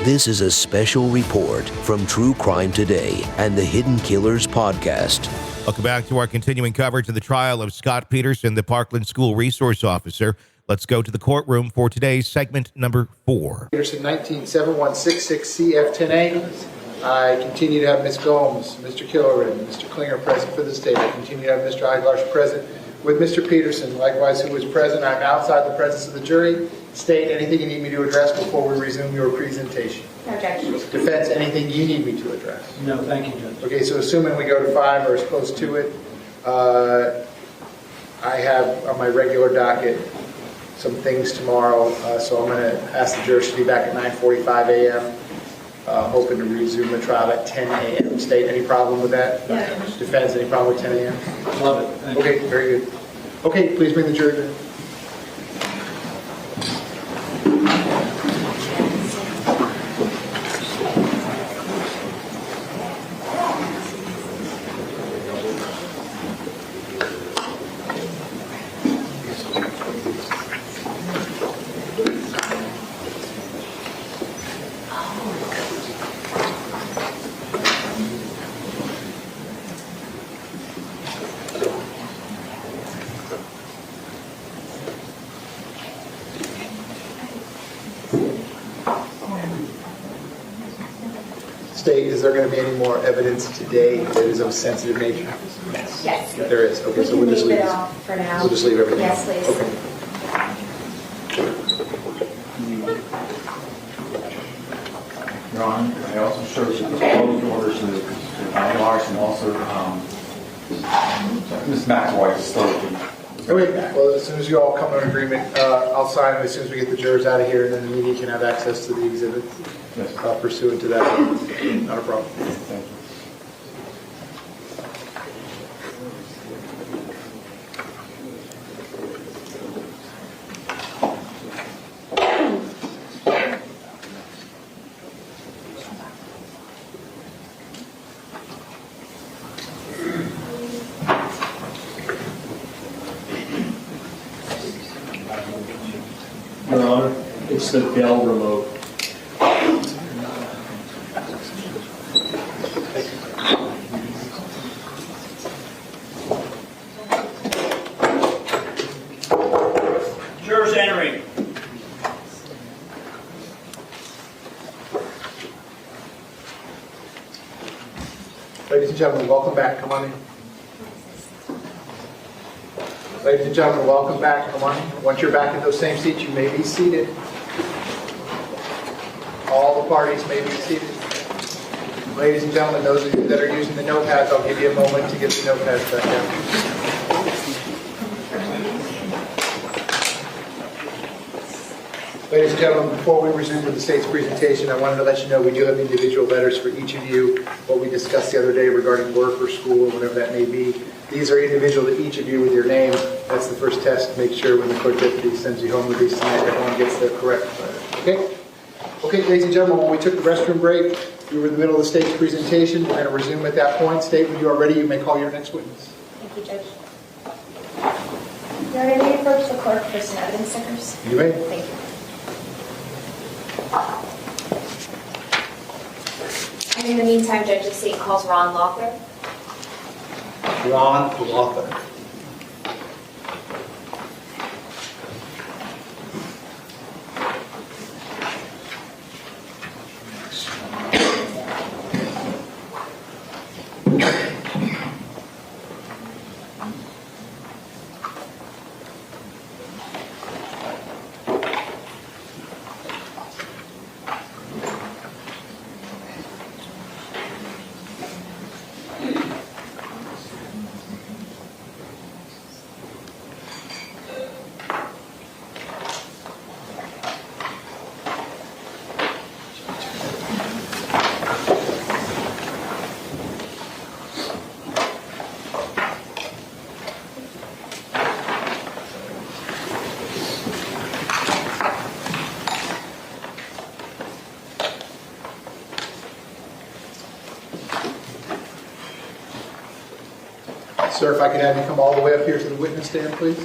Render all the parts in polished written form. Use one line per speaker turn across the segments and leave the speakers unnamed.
This is a special report from True Crime Today and the Hidden Killers podcast.
Welcome back to our continuing coverage of the trial of Scot Peterson, the Parkland School resource officer. Let's go to the courtroom for today's segment number 4.
Peterson, 197166CF10A. I continue to have Ms. Gomes, Mr. Killoran, Mr. Klinger present for the state. I continue to have Mr. Eiglarsh present with Mr. Peterson, likewise, who was present. I'm outside the presence of the jury. State, anything you need me to address before we resume your presentation?
No, Judge.
Defense, anything you need me to address?
No, thank you, Judge.
Okay, so assuming we go to 5 or as close to it, I have on my regular docket some things tomorrow, so I'm going to ask the jurors to be back at 9:45 a.m., hoping to resume the trial at 10 a.m. State, any problem with that?
No.
Defense, any problem with 10 a.m.?
Love it. Thank you.
Okay, very good. Okay, please bring the jury in. State, is there going to be any more evidence today that is of a sensitive nature?
Yes.
There is. Okay, so
We
we'll
can
just
leave
leave
it
it.
off for now.
We'll just leave everything.
Yes, please.
Okay.
Your Honor, I also showed you the closed orders to Eiglarsh and also Ms. McElroy is still.
Okay, well, as soon as you all come to an agreement, I'll sign them as soon as we get the jurors out of here, and then the media can have access to the exhibits pursuant to that. Not a problem.
Thank you.
Your Honor, it's the Dell remote.
Jurors entering.
Ladies and gentlemen, welcome back. Come on in. Ladies and gentlemen, welcome back. Come on in. Once you're back in those same seats, you may be seated. All the parties may be seated. Ladies and gentlemen, those of you that are using the notepads, I'll give you a moment to get the notepads back down. Ladies and gentlemen, before we resume with the state's presentation, I wanted to let you know we do have individual letters for each of you, what we discussed the other day regarding work or school or whatever that may be. These are individual to each of you with your name. That's the first test to make sure when the court deputy sends you home with these tonight, everyone gets the correct letter. Okay? Okay, ladies and gentlemen, when we took the restroom break, we were in the middle of the state's presentation. We're going to resume at that point. State, when you are ready, you may call your next witness.
Thank you, Judge. Your Honor, may I approach the court for some evidence stickers?
You may.
Thank you. And in the meantime, Judge, the state calls Ron Loeffler.
Ron Loeffler. Sir, if I could have you come all the way up here to the witness stand, please.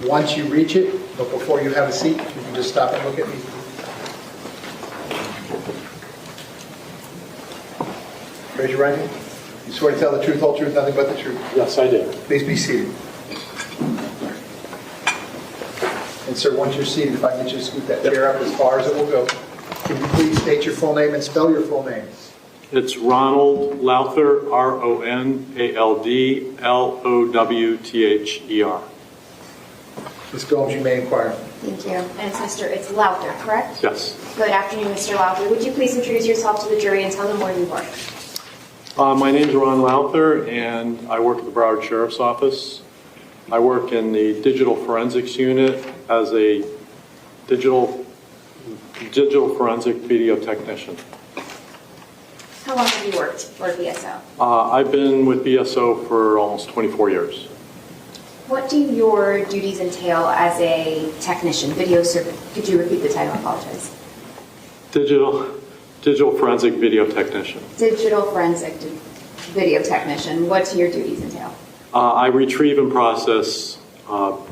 Once you reach it, but before you have a seat, you can just stop and look at me. Raise your right hand. You swear to tell the truth, whole truth, nothing but the truth.
Yes, I do.
Please be seated. And sir, once you're seated, if I can get you to scoot that chair up as far as it will go. Can you please state your full name and spell your full name?
It's Ronald Lowther, Ronaldlowther.
Ms. Gomes, you may inquire.
Thank you. And it's Lowther, correct?
Yes.
Good afternoon, Mr. Lowther. Would you please introduce yourself to the jury and tell them where you work?
My name is Ron Lowther, and I work at the Broward Sheriff's Office. I work in the digital forensics unit as a digital forensic video technician.
How long have you worked for BSO?
I've been with BSO for almost 24 years.
What do your duties entail as a technician? Video survey. Could you repeat the title? I apologize.
Digital forensic video technician.
Digital forensic video technician. What do your duties entail?
I retrieve and process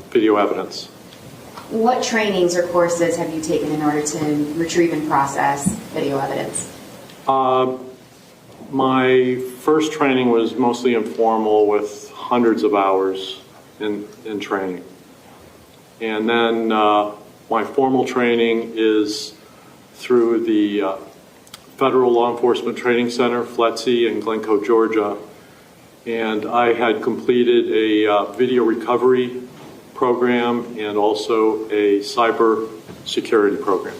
video evidence.
What trainings or courses have you taken in order to retrieve and process video evidence?
My first training was mostly informal with hundreds of hours in training. And then my formal training is through the Federal Law Enforcement Training Center, FLETC, in Glencoe, Georgia. And I had completed a video recovery program and also a cyber security program.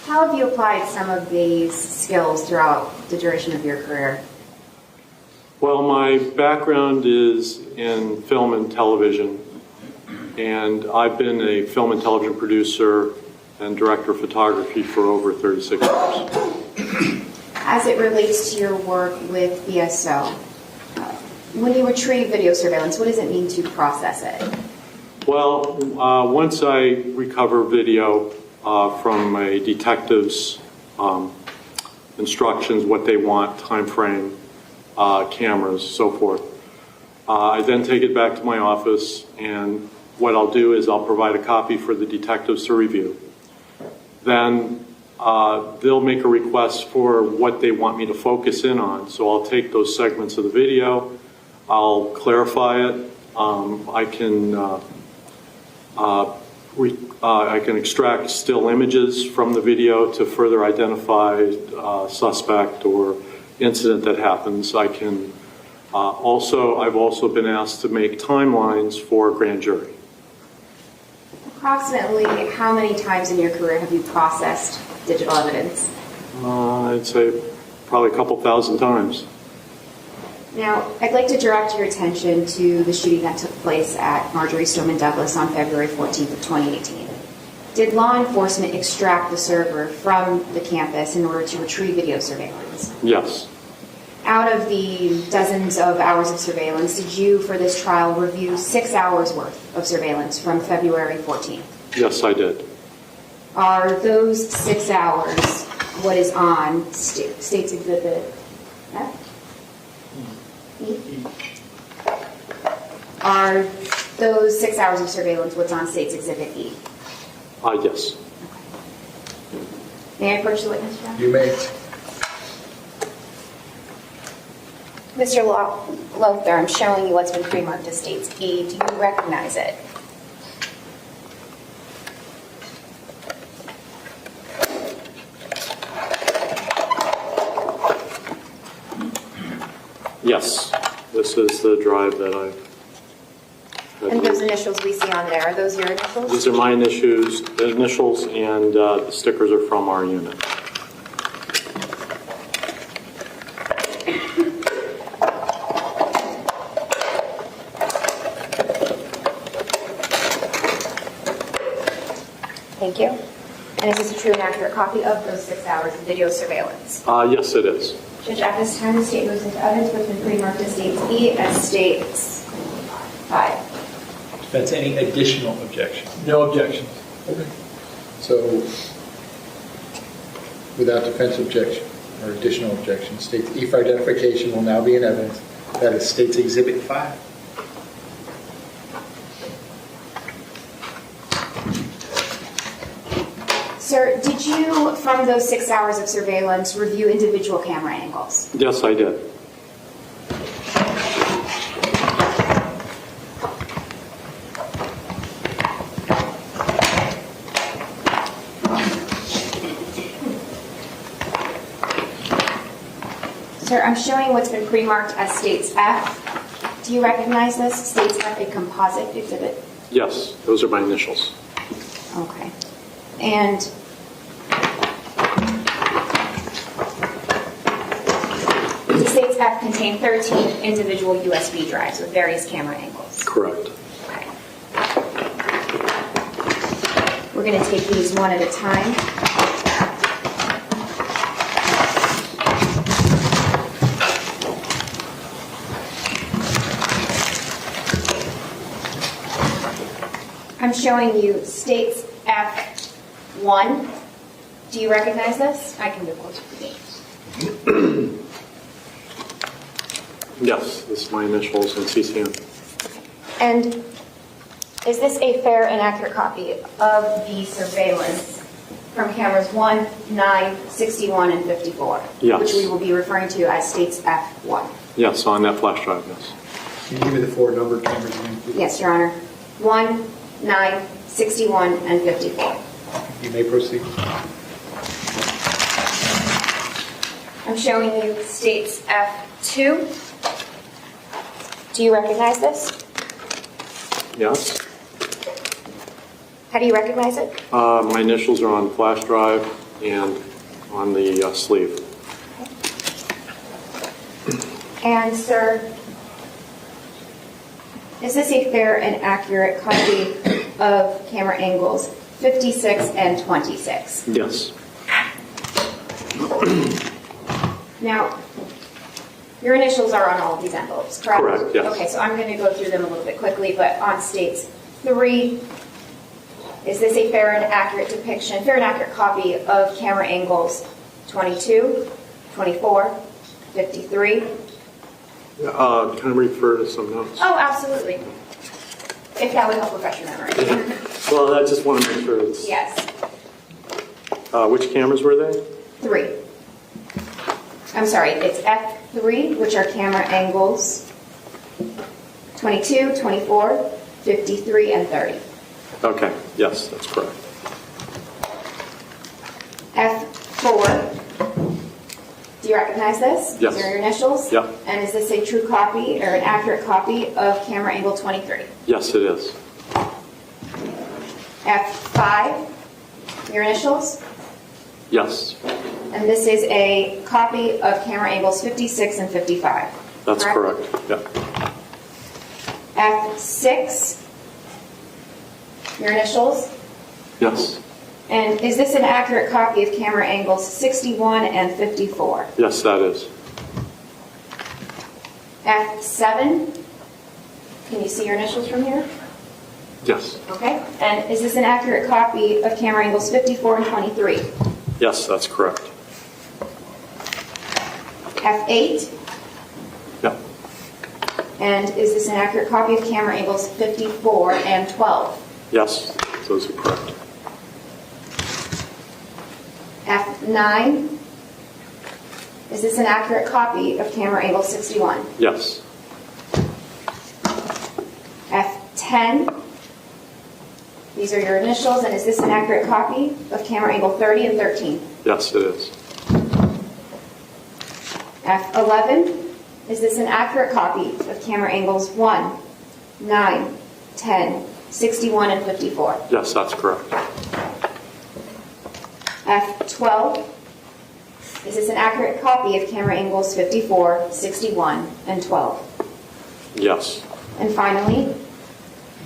How have you applied some of these skills throughout the duration of your career?
Well, my background is in film and television, and I've been a film and television producer and director of photography for over 36 years.
As it relates to your work with BSO, when you retrieve video surveillance, what does it mean to process it?
Well, once I recover video from a detective's instructions, what they want, time frame, cameras, so forth, I then take it back to my office, and what I'll do is I'll provide a copy for the detectives to review. Then they'll make a request for what they want me to focus in on. So I'll take those segments of the video, I'll clarify it, I can extract still images from the video to further identify a suspect or incident that happens. I can I've also been asked to make timelines for a grand jury.
Approximately how many times in your career have you processed digital evidence?
I'd say probably a couple thousand times.
Now, I'd like to direct your attention to the shooting that took place at Marjorie Stoneman Douglas on February 14th of 2018. Did law enforcement extract the server from the campus in order to retrieve video surveillance?
Yes.
Out of the dozens of hours of surveillance, did you, for this trial, review 6 hours worth of surveillance from February 14th?
Yes, I did.
Are those 6 hours what is on State's Exhibit F? E? Are those 6 hours of surveillance what's on State's Exhibit E?
Yes.
May I approach the witness, John?
You may.
Mr. Lowther, I'm showing you what's been pre-marked as State's E. Do you recognize it?
Yes. This is the drive that I've had.
And those initials we see on there, are those your initials?
These are my initials, and the stickers are from our unit.
Thank you. And is this a true and accurate copy of those 6 hours of video surveillance?
Yes, it is.
Judge, at this time, the state moves into evidence what's been pre-marked as State's E as State's 5.
Defense, any additional objection?
No objections. Okay. So, without defense objection or additional objection, State's E for identification will now be in evidence. That is State's Exhibit 5.
Sir, did you, from those 6 hours of surveillance, review individual camera angles?
Yes, I did.
Sir, I'm showing what's been pre-marked as States F. Do you recognize this? States F, a composite exhibit?
Yes, those are my initials.
Okay. And the States F contain 13 individual USB drives with various camera angles.
Correct.
Okay. We're going to take these one at a time. I'm showing you States F1. Do you recognize this? I can go closer for me.
Yes, this is my initials and CCN.
And is this a fair and accurate copy of the surveillance from cameras 1, 9, 61, and 54?
Yes.
Which we will be referring to as States F1.
Yes, on that flash drive, yes.
Can you give me the 4 numbered cameras again, please?
Yes, Your Honor. 1, 9, 61, and 54.
You may proceed.
I'm showing you States F2. Do you recognize this?
Yes.
How do you recognize it?
My initials are on flash drive and on the sleeve.
And, sir, is this a fair and accurate copy of camera angles 56 and 26?
Yes.
Now, your initials are on all of these envelopes, correct?
Correct, yes.
Okay, so I'm going to go through them a little bit quickly, but on States 3, is this a fair and accurate depiction, fair and accurate copy of camera angles 22, 24, 53?
Can I refer to some notes?
Oh, absolutely. If that would help refresh your memory.
Well, I just want to make sure it's...
Yes.
Which cameras were they?
3. I'm sorry, it's F3, which are camera angles 22, 24, 53, and 30.
Okay, yes, that's correct.
F4, do you recognize this?
Yes.
These are your initials?
Yep.
And is this a true copy or an accurate copy of camera angle 23?
Yes, it is.
F5, your initials?
Yes,
And this is a copy of camera angles 56 and 55.
that's correct. Yeah.
F6, your initials?
Yes.
And is this an accurate copy of camera angles 61 and 54?
Yes, that is.
F7, can you see your initials from here?
Yes.
Okay. And is this an accurate copy of camera angles 54 and 23?
Yes, that's correct.
F8,
Yeah.
and is this an accurate copy of camera angles 54 and 12?
Yes, those are correct.
F9, is this an accurate copy of camera angle 61?
Yes.
F10, these are your initials, and is this an accurate copy of camera angle 30 and 13?
Yes, it is.
F11, is this an accurate copy of camera angles 1, 9, 10, 61, and 54?
Yes, that's correct.
F12, is this an accurate copy of camera angles 54, 61, and 12?
Yes.
And finally,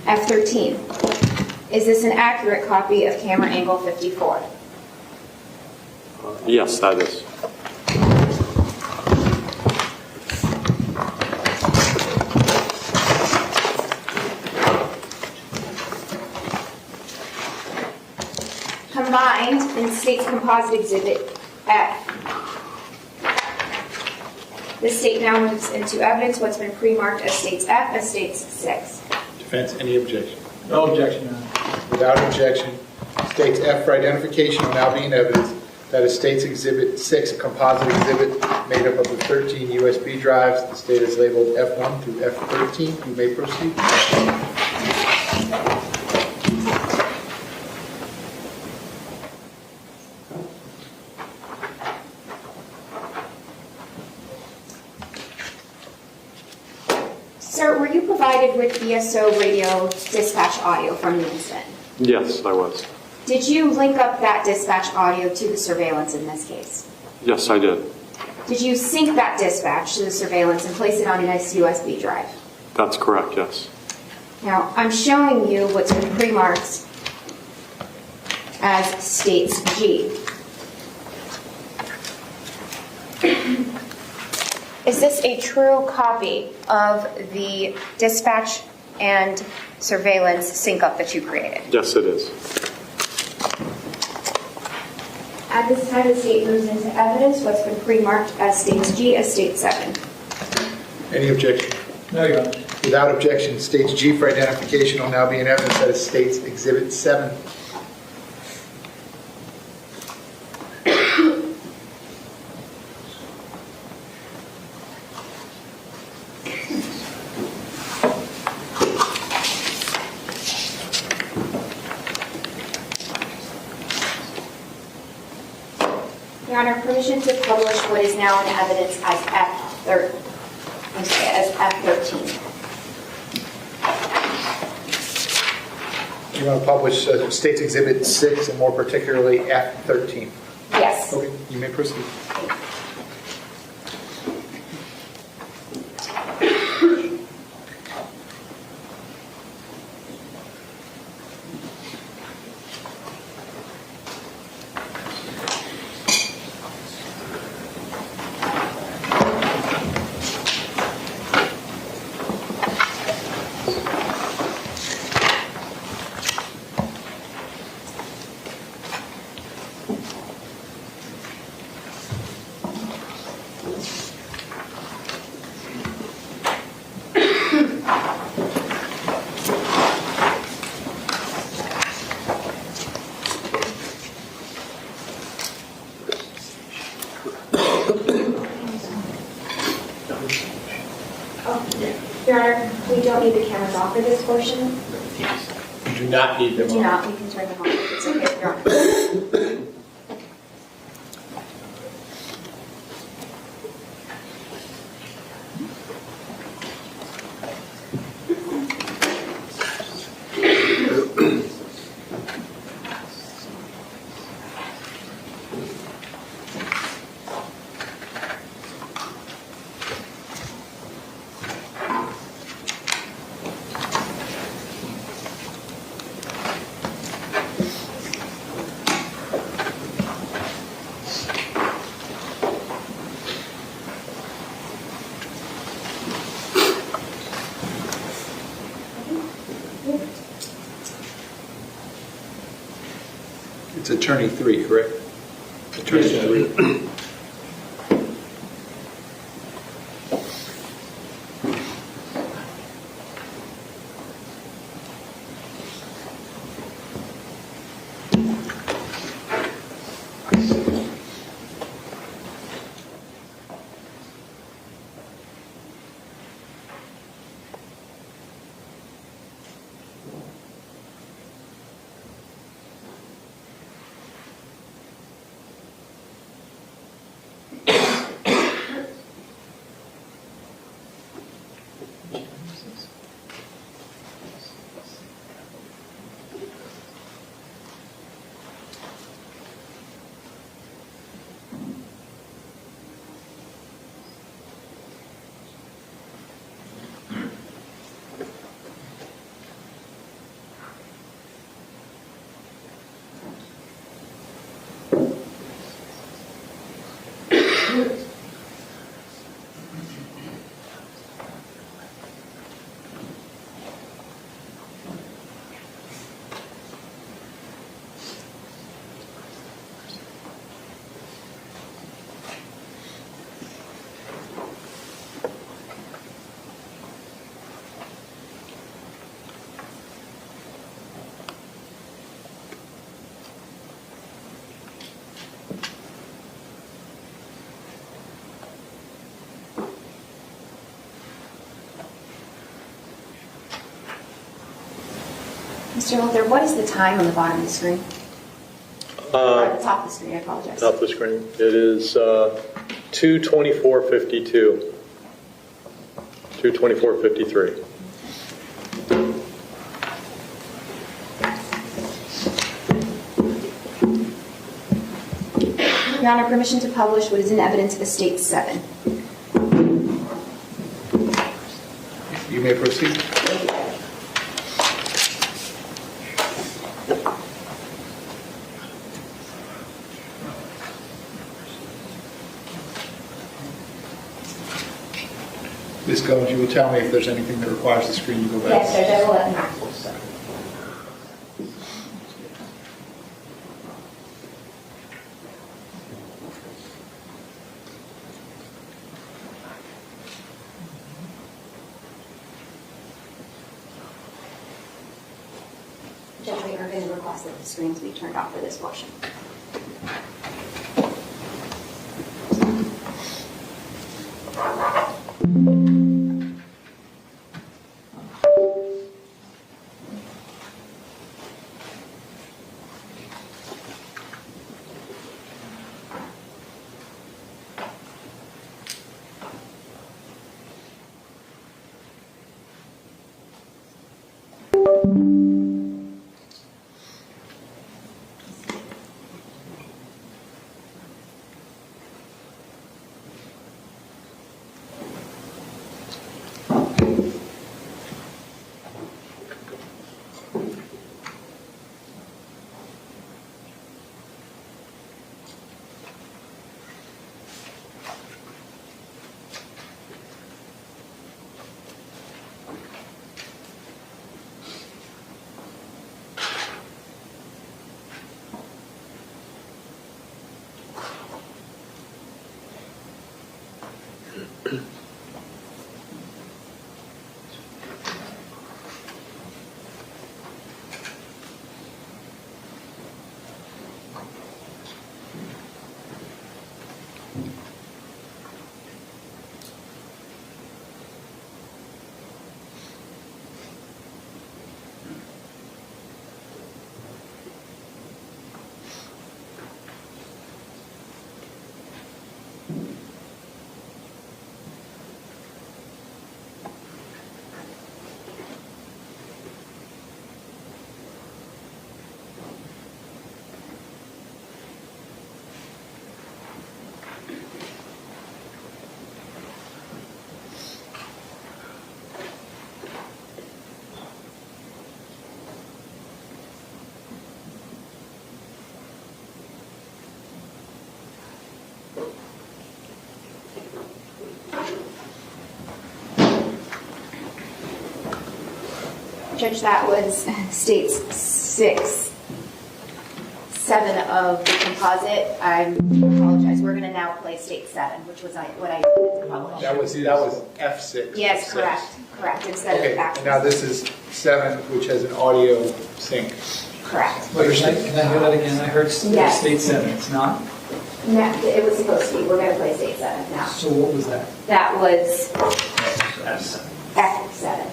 F13, is this an accurate copy of camera angle 54?
Yes, that is.
Combined in State's Composite Exhibit F, the State now moves into evidence what's been pre-marked as States F and States 6.
Defense, any objection?
No objection, Your Honor.
Without objection, States F for identification will now be in evidence. That is State's Exhibit 6, a composite exhibit made up of the 13 USB drives. The state is labeled F1 through F13. You may proceed.
Sir, were you provided with BSO radio dispatch audio from the incident?
Yes, I was.
Did you link up that dispatch audio to the surveillance in this case?
Yes, I did.
Did you sync that dispatch to the surveillance and place it on a nice USB drive?
That's correct, yes.
Now, I'm showing you what's been pre-marked as States G. Is this a true copy of the dispatch and surveillance sync-up that you created?
Yes, it is.
At this time, the state moves into evidence what's been pre-marked as States G as State 7.
Any objection?
No, Your Honor.
Without objection, States G for identification will now be in evidence. That is States Exhibit 7.
Your Honor, permission to publish what is now in evidence as F13.
You want to publish States Exhibit 6 and more particularly F13.
Yes.
Okay, you may proceed.
Your Honor, we don't need the cameras off for this portion.
You do not need them
We do
on.
not. We can turn them off. It's okay, Your Honor.
It's Attorney 3, correct? Attorney 3.
Mr. Luther, what is the time on the bottom of the screen? Or at the top of the screen, I apologize.
Top of the screen. It is 2:24:52. 2:24:53.
Your Honor, permission to publish what is in evidence of Estate 7.
You may proceed.
Thank you.
Ms. Gomes, you will tell me if there's anything that requires the screen to go back.
Yes, Judge, I will let him know. Judge, we are going to request that the screens be turned off for this portion. Judge, that was states 6, 7 of the composite. I apologize. We're going to now play state 7, which was what I published.
That was F6.
Yes, correct. Correct. Instead
Okay,
of backwards.
and now this is 7, which has an audio sync.
Correct.
Wait, can I hear that again? I heard
Yes.
state 7, it's not?
No, it was supposed to be. We're going to play state 7 now.
So what was that?
That was
F7.
F7.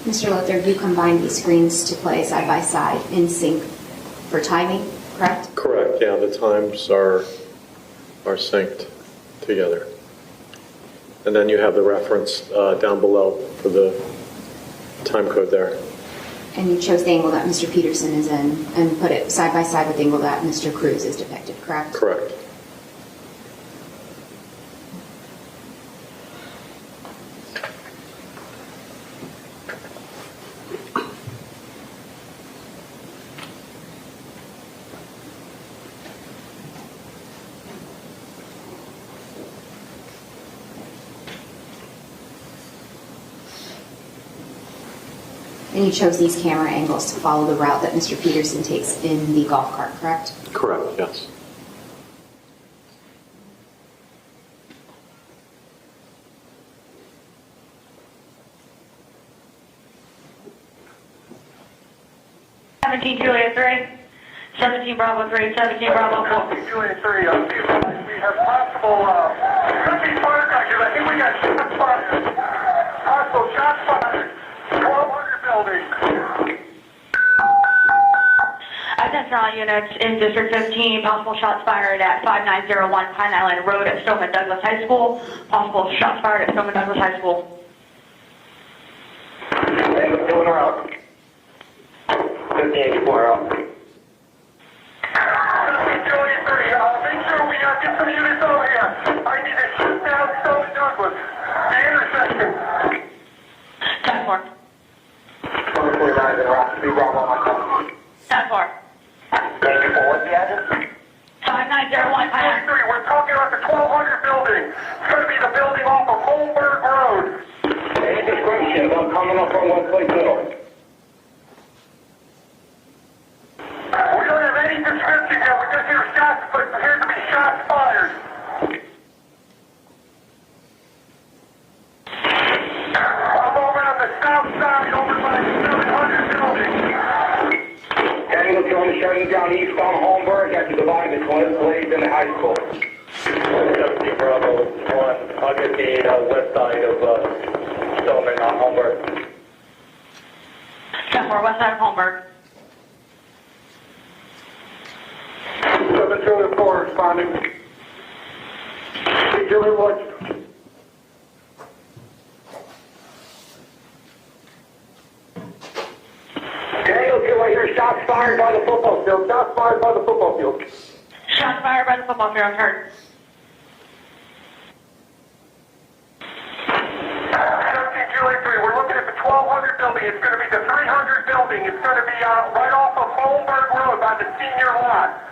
Mr. Luther, you combined these screens to play side by side in sync for timing, correct?
Correct, yeah, the times are synced together. And then you have the reference down below for the time code there.
And you chose the angle that Mr. Peterson is in and put it side by side with the angle that Mr. Cruz is depicted, correct?
Correct.
And you chose these camera angles to follow the route that Mr. Peterson takes in the golf cart, correct?
Correct, yes.
Juliet 3, 17 Bravo 3, 17 Bravo 4.
Juliet 3, we have possible, I think we got shots fired. Possible shots fired. 1200 building.
Attention all units in District 15, possible shots fired at 5901 Pine Island Road at Stoneman Douglas High School. Possible shots fired at Stoneman Douglas High School.
Doing her out. 1584 out. Juliet 3, make sure we get some units over here. I need to shoot down Stoneman Douglas. The intersection.
10-4.
449 in Rock 3 Bravo on my phone.
10-4.
Thank you for what's the address?
5901 Pine Island.
We're talking about the 1200 building. It's going to be the building off of Kohberger Road. Any description about coming up from Westlake Middle? We don't have any description yet. We just hear shots, but appears to be shots fired. I'm over on the south side, over by the 700 building. Angle trying to shut you down east on Holmberg at the divide between Blades and the high school. 70 Bravo 1. I'll get the west side of Stoneman on Holmberg.
10-4, west side of Holmberg.
724 responding. Hey, Julie, what? Daniel 2, I hear shots fired by the football field. Shots fired by the football field.
Shots fired by the football field, heard.
17 Julie 3, we're looking at the 1200 building. It's going to be the 300 building. It's going to be right off of Holmberg Road by the senior lot.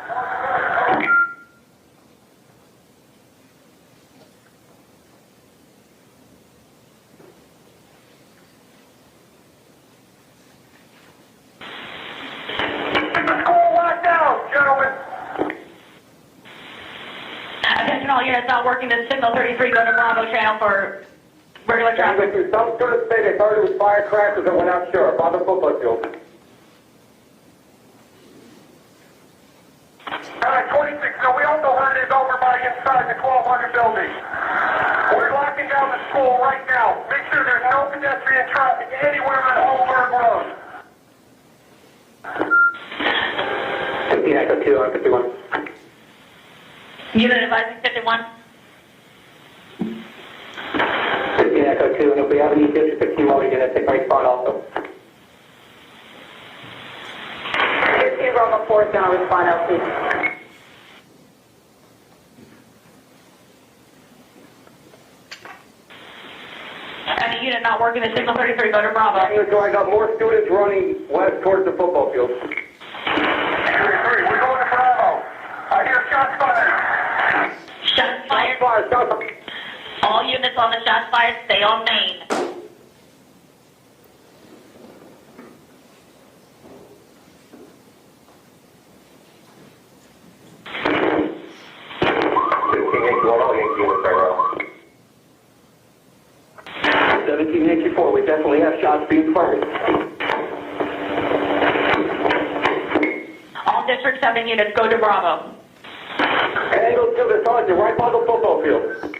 The school locked down, gentlemen.
Attention all units not working the signal 33, go to Bravo channel for regular traffic.
Some students say they thought it was firecrackers and went out sure by the football field. 26, no, we also heard it over by inside the 1200 building. We're locking down the school right now. Make sure there's no pedestrian traffic anywhere on Holmberg Road. 15 Echo 2 on 51.
Unit advising 51.
15 Echo 2, and if we have any District 15 while we get a take my spot also. 15 Bravo 4 is going to respond out, please.
Any unit not working the signal 33, go to Bravo.
So I got more students running west towards the football field. 33, we're going to Bravo. I hear shots fired.
Shots fired.
Shots fired.
All units on the shots fired, stay on main.
definitely have shots being fired.
All District 7 units, go to Bravo.
Angle to the sergeant, right by the football field.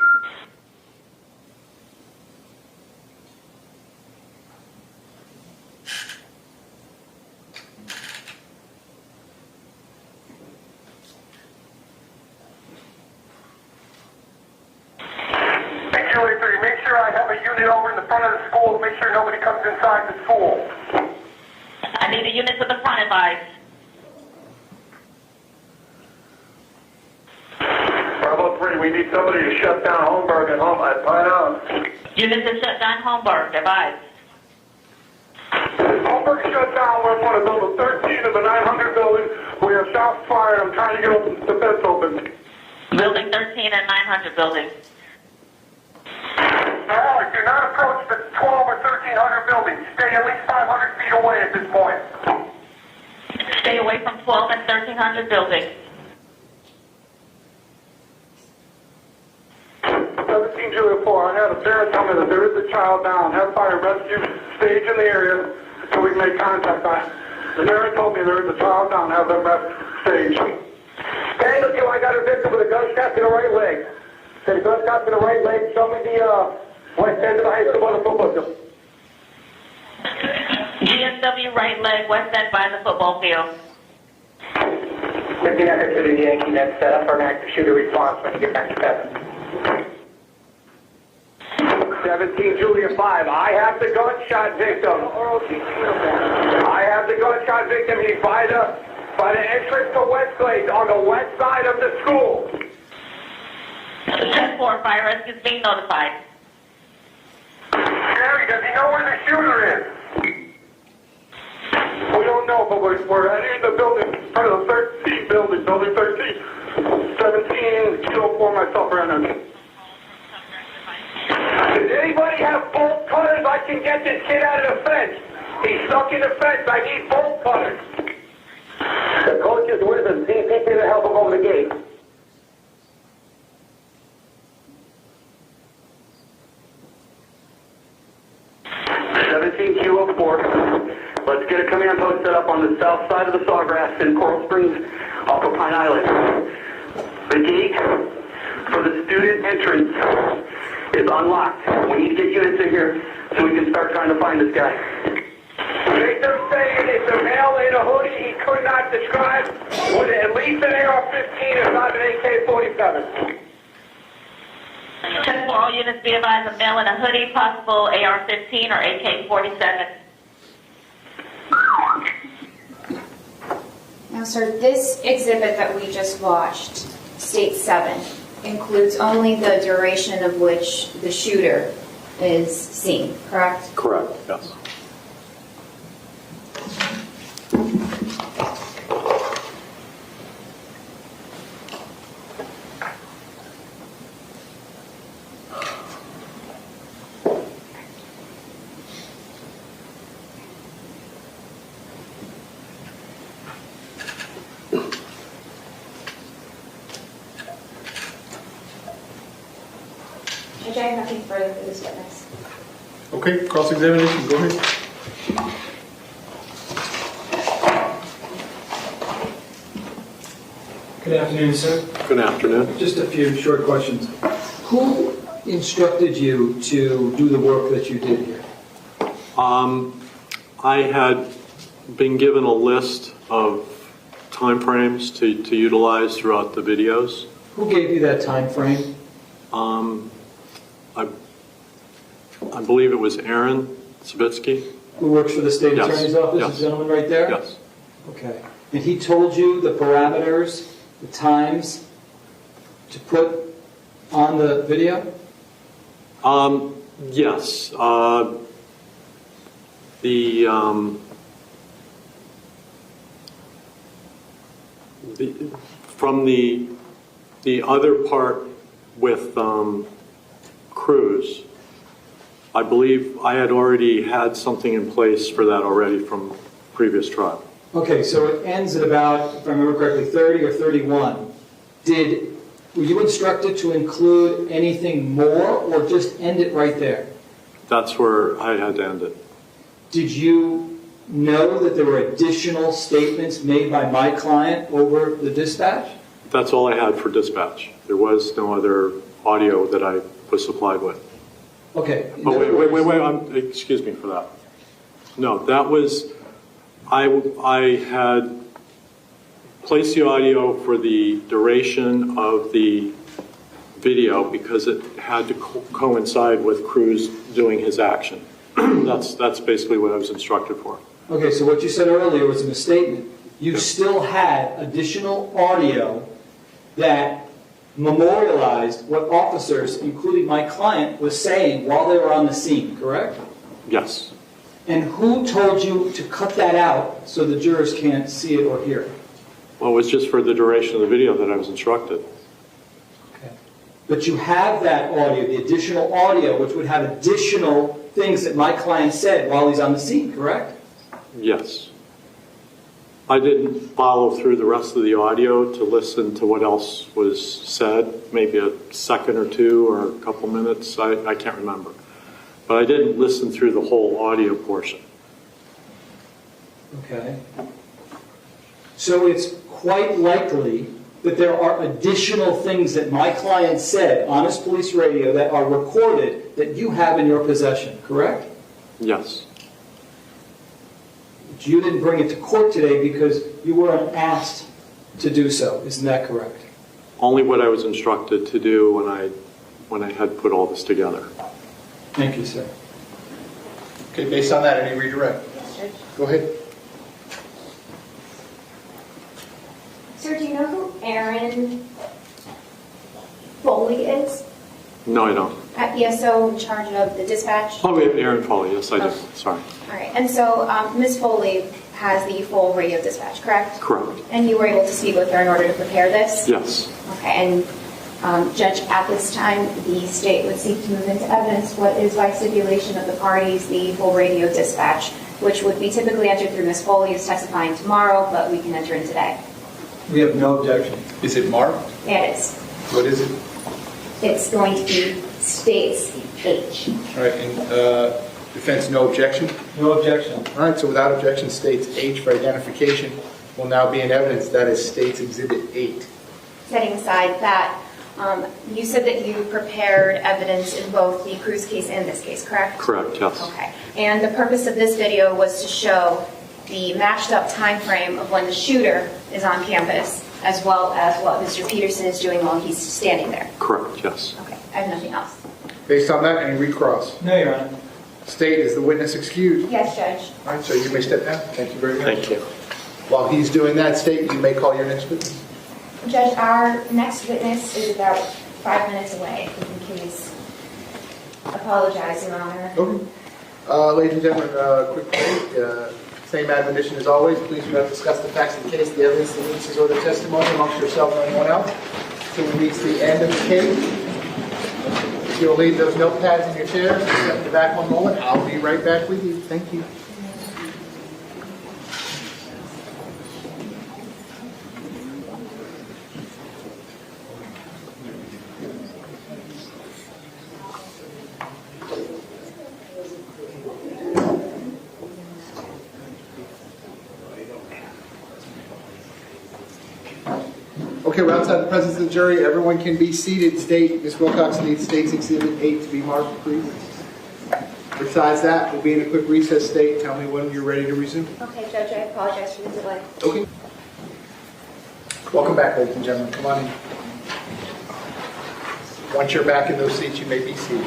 Make sure I have a unit over in the front of the school. Make sure nobody comes inside the school.
I need a unit to the front, advise.
Bravo 3, we need somebody to shut down Holmberg at home at Pine.
Unit to shut down Holmberg, advise.
Holmberg shut down. We're in front of building 13 of the 900 building. We have shots fired. I'm trying to get the fence open.
Building 13 and 900 building.
Alex, do not approach the 12 or 1300 buildings. Stay at least 500 feet away at this point.
Stay away from 12 and 1300 buildings.
17 Julia 4, I had a parent tell me that there is a child down. Have fire rescue stage in the area so we can make contact on it. The parent told me there is a child down. Have them stage.
Angle 2, I got a victim with a gunshot to the right leg. Said a gunshot to the right leg. Show me the west end of the high school on the football field.
GSW right leg, west end by the football field.
15 Echo to the Yankee, then set up for an active shooter response when you get back to 17 Julia 5, I have the gunshot victim. I have the gunshot victim. He's by the entrance to Westglade on the west side of the school.
10-4, fire rescue is being notified.
Gary, does he know where the shooter is? We don't know, but we're heading in the building, part of the 13 building, building 13. 17, Kilo 4, myself, Brandon.
Does anybody have bolt cutters? I can get this kid out of the fence. He's stuck in the fence. I need bolt cutters. The coach is with him. See if he can help him over the gate. Kilo 4. Let's get a command post set up on the south side of the Sawgrass in Coral Springs off of Pine Island. The gate for the student entrance is unlocked. We need to get units in here so we can start trying to find this guy. Victim saying it's a male in a hoodie he could not describe with at least an AR-15 if not an AK-47.
10-4, all units be advised of male in a hoodie, possible AR-15 or AK-47.
Now, sir, this exhibit that we just watched, State 7, includes only the duration of which the shooter is seen, correct?
Correct, yes.
Judge, I have nothing further for this witness.
Okay, cross-examination, go ahead.
Good afternoon, sir.
Good afternoon.
Just a few short questions. Who instructed you to do the work that you did here?
I had been given a list of time frames to utilize throughout the videos.
Who gave you that time frame?
I believe it was Aaron Sabitsky.
Who works for the state
Yes.
attorney's office,
Yes.
the gentleman right there?
Yes.
Okay. And he told you the parameters, the times to put on the video?
Yes. From the other part with Cruz, I believe I had already had something in place for that already from previous trial.
Okay, so it ends at about, if I remember correctly, 30 or 31. Were you instructed to include anything more or just end it right there?
That's where I had to end it.
Did you know that there were additional statements made by my client over the dispatch?
That's all I had for dispatch. There was no other audio that I was supplied with.
Okay.
But wait, excuse me for that. No, that was, I had placed the audio for the duration of the video because it had to coincide with Cruz doing his action. That's basically what I was instructed for.
Okay, so what you said earlier was a misstatement. You still had additional audio that memorialized what officers, including my client, was saying while they were on the scene, correct?
Yes.
And who told you to cut that out so the jurors can't see it or hear it?
Well, it was just for the duration of the video that I was instructed.
Okay. But you have that audio, the additional audio, which would have additional things that my client said while he's on the scene, correct?
Yes. I didn't follow through the rest of the audio to listen to what else was said, maybe a second or two or a couple minutes. I can't remember. But I didn't listen through the whole audio portion.
Okay. So it's quite likely that there are additional things that my client said on his police radio that are recorded that you have in your possession, correct?
Yes.
But you didn't bring it to court today because you weren't asked to do so. Isn't that correct?
Only what I was instructed to do when I had put all this together.
Thank you, sir.
Okay, based on that, any redirect?
Yes, Judge.
Go ahead.
Sir, do you know who Aaron Foley is?
No, I don't.
At ESO in charge of the dispatch?
Oh, we have Aaron Foley. Yes, I do.
Okay.
Sorry.
All right, and so Ms. Foley has the full radio dispatch, correct?
Correct.
And you were able to speak with her in order to prepare this?
Yes.
Okay, and Judge, at this time, the state would seek to move into evidence what is by stipulation of the parties, the full radio dispatch, which would be typically entered through Ms. Foley, who's testifying tomorrow, but we can enter in today.
We have no objection.
Is it marked?
Yeah, it is.
What is it?
It's going to be states H.
All right, and defense, no objection?
No objection.
All right, so without objection, states H for identification will now be in evidence. That is States Exhibit 8.
Setting aside that, you said that you prepared evidence in both the Cruz case and this case, correct?
Correct, yes.
Okay. And the purpose of this video was to show the matched up time frame of when the shooter is on campus, as well as what Mr. Peterson is doing while he's standing there.
Correct, yes.
Okay, I have nothing else.
Based on that, any recross?
No, Your Honor.
State, is the witness excused?
Yes, Judge.
All right, so you may step down. Thank you very much.
Thank you.
While he's doing that, State, you may call your next witness.
Judge, our next witness is about 5 minutes away, if you can please apologize, Your Honor.
Okay. Ladies and gentlemen, quick break. Same admonition as always. Please do not discuss the facts of the case, the evidence, the witnesses, or the testimony amongst yourself or anyone else until we reach the end of the case. If you'll leave those notepads in your chair, step in the back one moment. I'll be right back with you. Thank you. Okay, we're outside the presence of the jury. Everyone can be seated. State, Ms. Wilcox needs State's Exhibit 8 to be marked, please. Besides that, we'll be in a quick recess. State, tell me when you're ready to resume.
Okay, Judge, I apologize for the delay.
Okay. Welcome back, ladies and gentlemen. Come on in. Once you're back in those seats, you may be seated.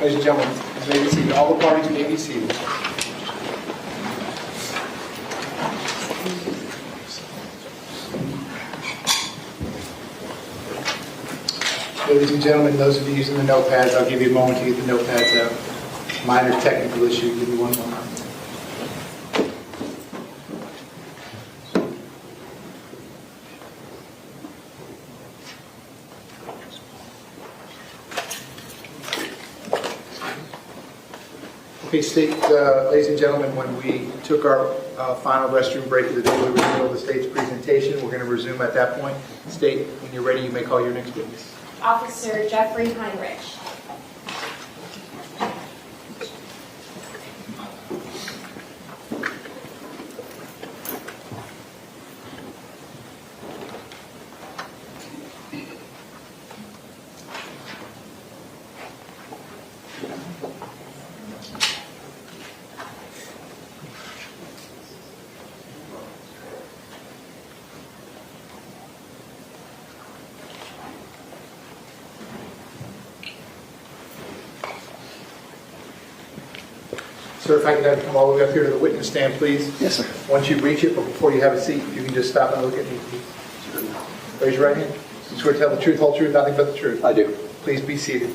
Ladies and gentlemen, you may be seated. All the parties may be seated. Ladies and gentlemen, those of you using the notepads, I'll give you a moment to get the notepads out. Minor technical issue. Give me one moment. Okay, State, ladies and gentlemen, when we took our final restroom break of the day, we were in the middle of the State's presentation. We're going to resume at that point. State state. When you're ready, you may call your next witness.
Officer Jeffrey Heinrich.
Sir, if I could have you come all the way up here to the witness stand, please.
Yes, sir.
Once you reach it, but before you have a seat, you can just stop and look at me, please. Raise your right hand. You swear to tell the truth, whole truth, nothing but the truth.
I do.
Please be seated.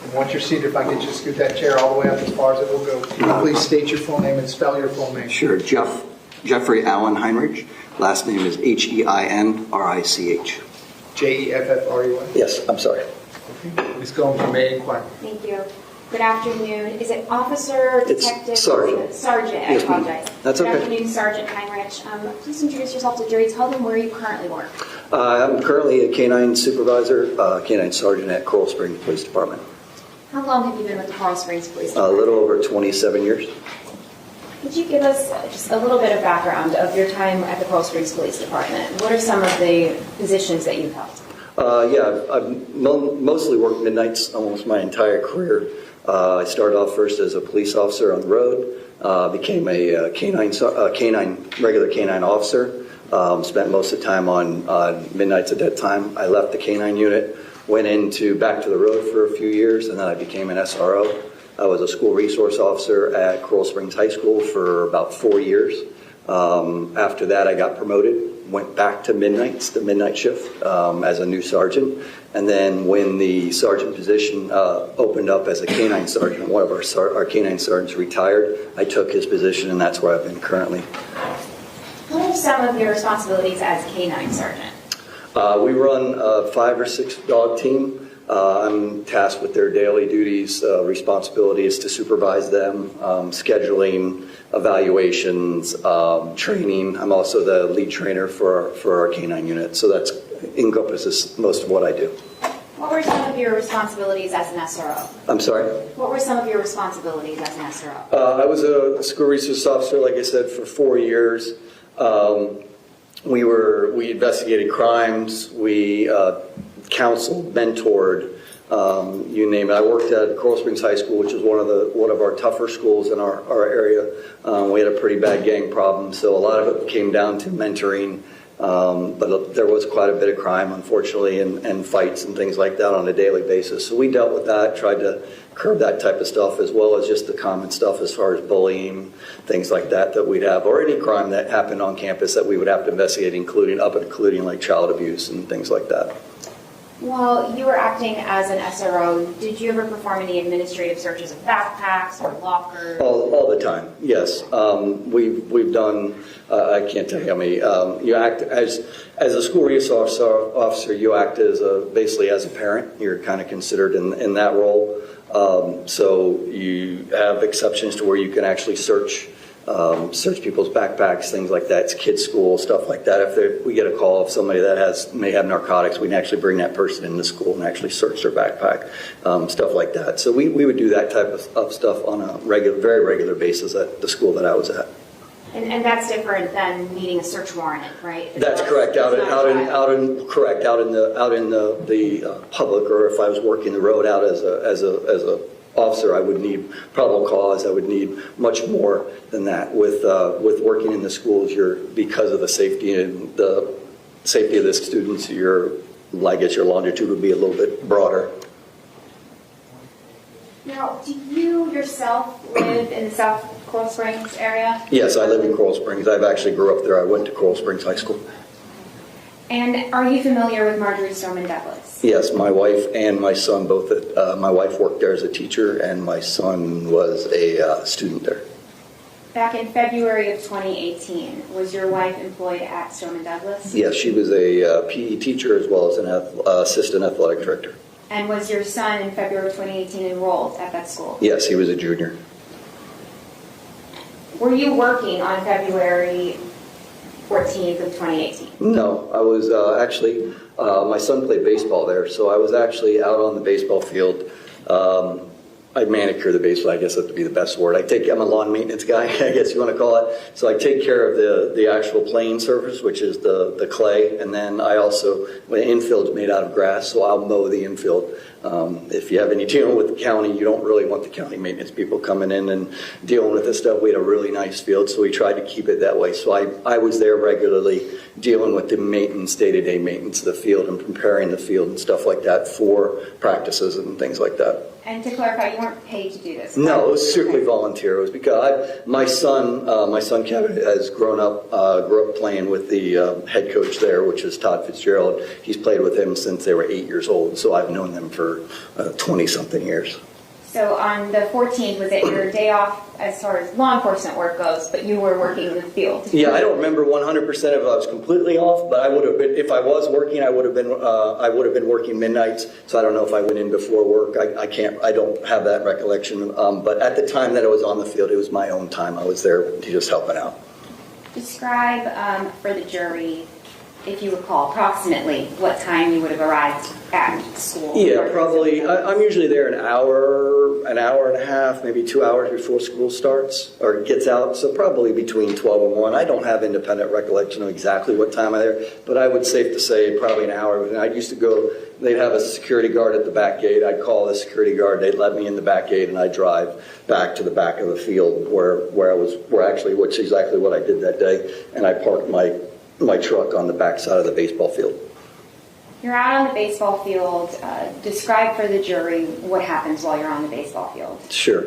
And once you're seated, if I could just scoot that chair all the way up as far as it will go. Please state your full name and spell your full name.
Sure. Jeffrey Allen Heinrich. Last name is Heinrich.
Jeffrey?
Yes, I'm sorry.
Okay. Ms. Gomes, you may inquire.
Thank you. Good afternoon. Is it officer, detective?
It's Sergeant.
Sergeant, I
Yes, ma'am.
apologize.
That's
Good
okay.
afternoon, Sergeant Heinrich. Please introduce yourself to the jury. Tell them where you currently work.
I'm currently a canine supervisor, canine sergeant at Coral Springs Police Department.
How long have you been with the Coral Springs Police
A
Department?
little over 27 years.
Could you give us just a little bit of background of your time at the Coral Springs Police Department? What are some of the positions that you've held?
I've mostly worked midnights almost my entire career. I started off first as a police officer on the road, became a regular canine officer, spent most of the time on midnights at that time. I left the canine unit, went back to the road for a few years, and then I became an SRO. I was a school resource officer at Coral Springs High School for about 4 years. After that, I got promoted, went back to midnights, the midnight shift, as a new sergeant. And then when the sergeant position opened up as a canine sergeant, one of our canine sergeants retired, I took his position, and that's where I've been currently.
What are some of your responsibilities as canine sergeant?
We run a 5 or 6 dog team. I'm tasked with their daily duties. Responsibility is to supervise them, scheduling, evaluations, training. I'm also the lead trainer for our canine unit, so that encompasses most of what I do.
What were some of your responsibilities as an SRO?
I'm sorry?
What were some of your responsibilities as an SRO?
I was a school resource officer, like I said, for 4 years. We investigated crimes. We counseled, mentored, you name it. I worked at Coral Springs High School, which is one of our tougher schools in our area. We had a pretty bad gang problem, so a lot of it came down to mentoring. But there was quite a bit of crime, unfortunately, and fights and things like that on a daily basis. So we dealt with that, tried to curb that type of stuff, as well as just the common stuff as far as bullying, things like that we'd have, or any crime that happened on campus that we would have to investigate, including like child abuse and things like that.
While you were acting as an SRO, did you ever perform any administrative searches of backpacks or lockers?
All the time, yes. We've done, I can't tell you how many. You act as a school resource officer, you act basically as a parent. You're kind of considered in that role. So you have exceptions to where you can actually search people's backpacks, things like that. It's kids' school, stuff like that. If we get a call of somebody that may have narcotics, we can actually bring that person into school and actually search their backpack, stuff like that. So we would do that type of stuff on a very regular basis at the school that I was at.
And that's different than needing a search warrant, right?
That's correct. Out in the public, or if I was working the road out as a officer, I would need probable cause. I would need much more than that. With working in the schools, because of the safety and the safety of the students, I guess your longitude would be a little bit broader.
Now, do you yourself live in the South Coral Springs area?
Yes, I live in Coral Springs. I've actually grew up there. I went to Coral Springs High School.
And are you familiar with Marjorie Stoneman Douglas?
Yes, my wife and my son both. My wife worked there as a teacher, and my son was a student there.
Back in February of 2018, was your wife employed at Stoneman Douglas?
Yes, she was a PE teacher as well as an assistant athletic director.
And was your son in February of 2018 enrolled at that school?
Yes, he was a junior.
Were you working on February 14th of 2018?
No, I was actually, my son played baseball there, so I was actually out on the baseball field. I manicure the baseball, I guess that would be the best word. I'm a lawn maintenance guy, I guess you want to call it. So I take care of the actual playing surface, which is the clay, and then I also, the infield's made out of grass, so I'll mow the infield. If you have any dealing with the county, you don't really want the county maintenance people coming in and dealing with this stuff. We had a really nice field, so we tried to keep it that way. So I was there regularly dealing with the maintenance, day-to-day maintenance of the field and preparing the field and stuff like that for practices and things like that.
And to clarify, you weren't paid to do this?
No, it was strictly volunteer. It was because my son Kevin has grew up playing with the head coach there, which is Todd Fitzgerald. He's played with him since they were 8 years old, so I've known them for 20-something years.
So on the 14th, was it your day off as far as law enforcement work goes, but you were working in the field?
Yeah, I don't remember 100% if I was completely off, but I would have been. If I was working, I would have been working midnights. So I don't know if I went in before work. I don't have that recollection. But at the time that I was on the field, it was my own time. I was there just helping out.
Describe for the jury, if you recall, approximately what time you would have arrived at school.
Yeah, probably. I'm usually there an hour and a half, maybe 2 hours before school starts or gets out. So probably between 12 and 1. I don't have independent recollection of exactly what time I'm there, but I would safe to say probably an hour. And I used to go, they'd have a security guard at the back gate. I'd call the security guard. They'd let me in the back gate, and I'd drive back to the back of the field which is exactly what I did that day. And I parked my truck on the back side of the baseball field.
You're out on the baseball field. Describe for the jury what happens while you're on the baseball field.
Sure.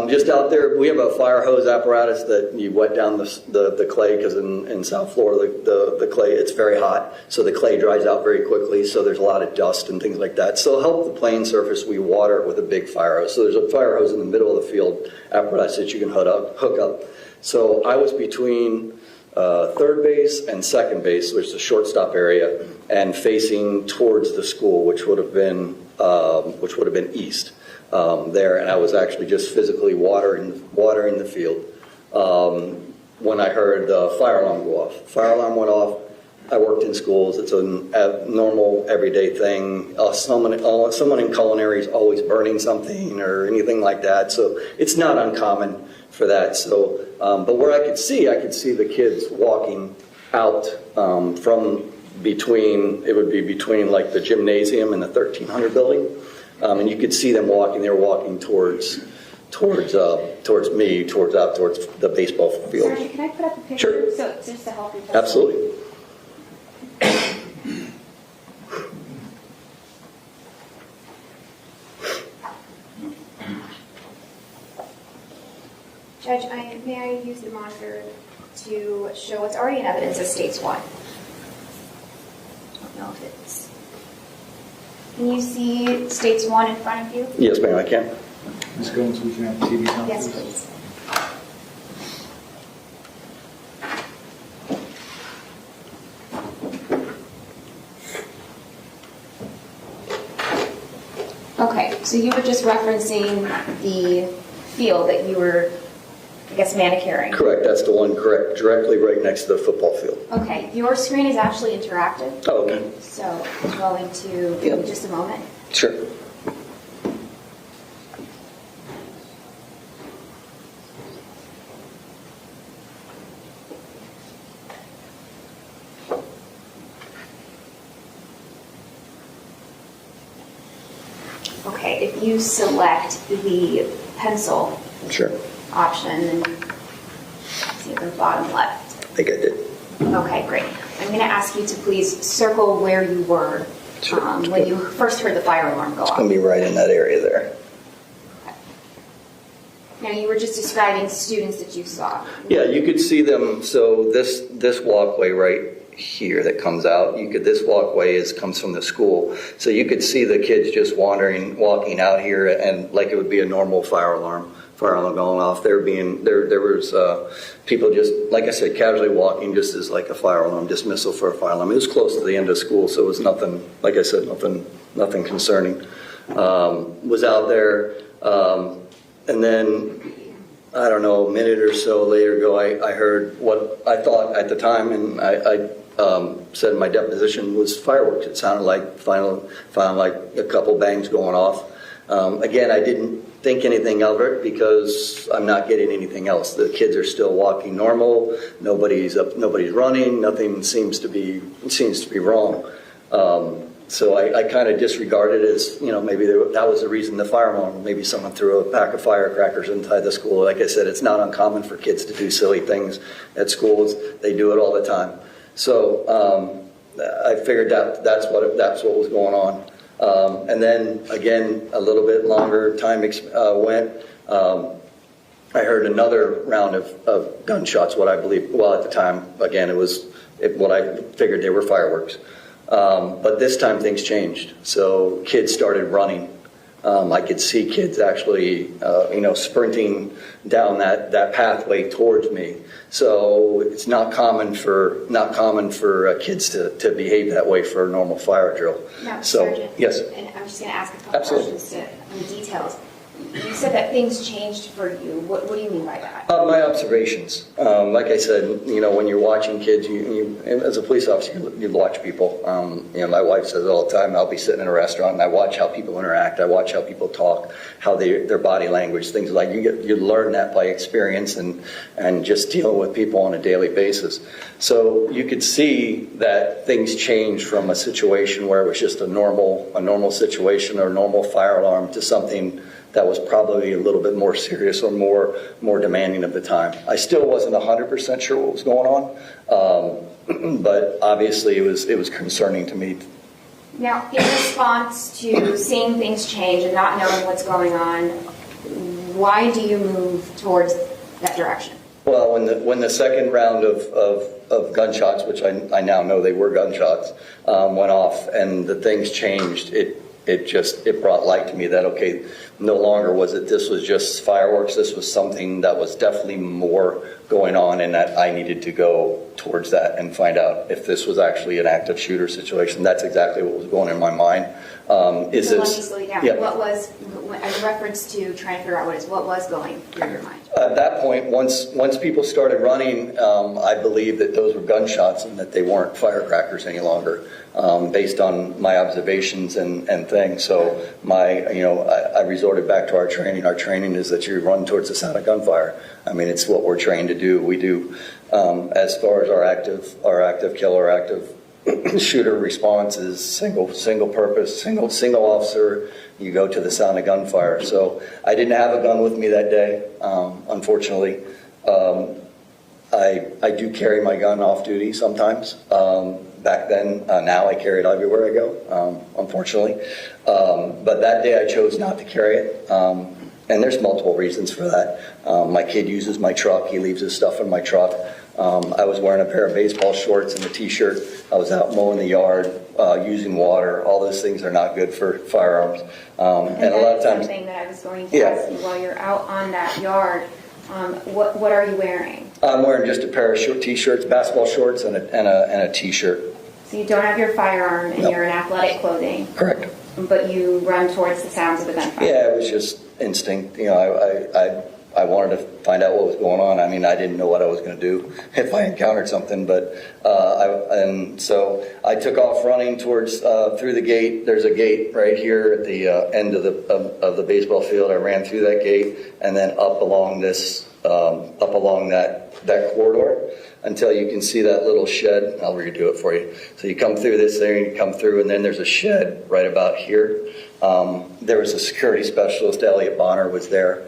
Just out there, we have a fire hose apparatus that you wet down the clay, because in South Florida, the clay, it's very hot, so the clay dries out very quickly, so there's a lot of dust and things like that. So to help the playing surface, we water it with a big fire hose. So there's a fire hose in the middle of the field apparatus that you can hook up. So I was between third base and second base, which is the shortstop area, and facing towards the school, which would have been east there. And I was actually just physically watering the field when I heard the fire alarm go off. Fire alarm went off. I worked in schools. It's a normal, everyday thing. Someone in culinary is always burning something or anything like that, so it's not uncommon for that. So, but where I could see the kids walking out from between, it would be between like the gymnasium and the 1300 building, and you could see them walking. They were walking towards me, towards the baseball field.
Sergeant, can I put up a picture?
Sure.
So just to help you.
Absolutely.
Judge, may I use the monitor to show what's already in evidence as States 1? I don't know if it's... Can you see States 1 in front of you?
Yes, ma'am, I can.
Ms. Goins, we can have the TV on.
Yes, please. Okay, so you were just referencing the field that you were, I guess, manicuring.
Correct, that's the one directly right next to the football field.
Okay, your screen is actually interactive.
Oh, okay.
So I'm going to give you just a moment.
Sure.
Okay, if you select the pencil
Sure.
option, and see the bottom left.
I think I did.
Okay, great. I'm going to ask you to please circle where you were when you first heard the fire alarm go
It's
off.
going to be right in that area there.
Okay. Now, you were just describing students that you saw.
Yeah, you could see them. So this walkway right here that comes out, this walkway comes from the school. So you could see the kids just walking out here, and like it would be a normal fire alarm going off. There was people just, like I said, casually walking, just as like a fire alarm dismissal for a fire alarm. It was close to the end of school, so it was nothing, like I said, nothing concerning. Was out there, and then I don't know, a minute or so later ago, I heard what I thought at the time, and I said in my deposition, was fireworks. It sounded like like a couple bangs going off. Again, I didn't think anything of it because I'm not getting anything else. The kids are still walking normal. Nobody's running. Nothing seems to be wrong. So I kind of disregarded it as, maybe that was the reason the fire alarm. Maybe someone threw a pack of firecrackers inside the school. Like I said, it's not uncommon for kids to do silly things at schools. They do it all the time. So I figured that's what was going on. And then again, a little bit longer time went. I heard another round of gunshots. What I believe, well, at the time, again, what I figured they were fireworks. But this time things changed. So kids started running. I could see kids actually, sprinting down that pathway towards me. So it's not common for kids to behave that way for a normal fire drill.
Now,
so
Sergeant,
yes,
and I'm just going to ask a couple questions on the details. You said that things changed for you. What do you mean by that?
My observations. Like I said, when you're watching kids, you as a police officer, you watch people. My wife says all the time, I'll be sitting in a restaurant and I watch how people interact. I watch how people talk, how their body language, things like you learn that by experience and just dealing with people on a daily basis. So you could see that things changed from a situation where it was just a normal situation or a normal fire alarm to something that was probably a little bit more serious or more demanding of the time. I still wasn't 100% sure what was going on, but obviously it was concerning to me.
Now, in response to seeing things change and not knowing what's going on, why do you move towards that direction?
Well, when the second round of gunshots, which I now know they were gunshots, went off and the things changed, it brought light to me that, okay, no longer this was just fireworks. This was something that was definitely more going on, and that I needed to go towards that and find out if this was actually an active shooter situation. That's exactly what was going in my mind.
Let me slow you down. Yeah. What was, in reference to trying to figure out what was going through your mind?
At that point, once people started running, I believed that those were gunshots and that they weren't firecrackers any longer, based on my observations and things. So I resorted back to our training. Our training is that you run towards the sound of gunfire. I mean, it's what we're trained to do. We do, as far as our active killer, active shooter response is single purpose, single officer. You go to the sound of gunfire. So I didn't have a gun with me that day, unfortunately. I do carry my gun off duty sometimes. Back then, now I carry it everywhere I go, unfortunately. But that day I chose not to carry it. And there's multiple reasons for that. My kid uses my truck. He leaves his stuff in my truck. I was wearing a pair of baseball shorts and a t-shirt. I was out mowing the yard, using water. All those things are not good for firearms. And a lot of times,
something that I was going to ask you while you're out on that yard. What are you wearing?
I'm wearing just a pair of short t-shirts, basketball shorts, and a t-shirt.
So you don't have your firearm and you're in athletic clothing.
Correct.
But you run towards the sounds of the gunfire.
Yeah, it was just instinct. I wanted to find out what was going on. I mean, I didn't know what I was going to do if I encountered something, but so I took off running towards through the gate. There's a gate right here at the end of the baseball field. I ran through that gate and then up along that corridor until you can see that little shed. I'll redo it for you. So you come through this there, and you come through, and then there's a shed right about here. There was a security specialist, Elliot Bonner, was there.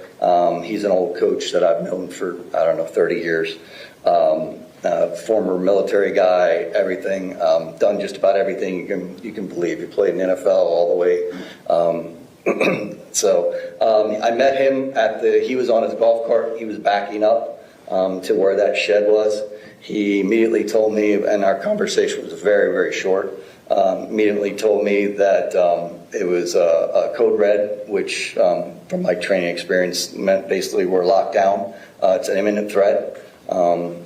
He's an old coach that I've known for, 30 years. Former military guy, everything, done just about everything you can believe. He played in the NFL all the way. So I met him he was on his golf cart. He was backing up to where that shed was. He immediately told me, and our conversation was very, very short, immediately told me that it was a code red, which from my training experience meant basically we're locked down. It's an imminent threat,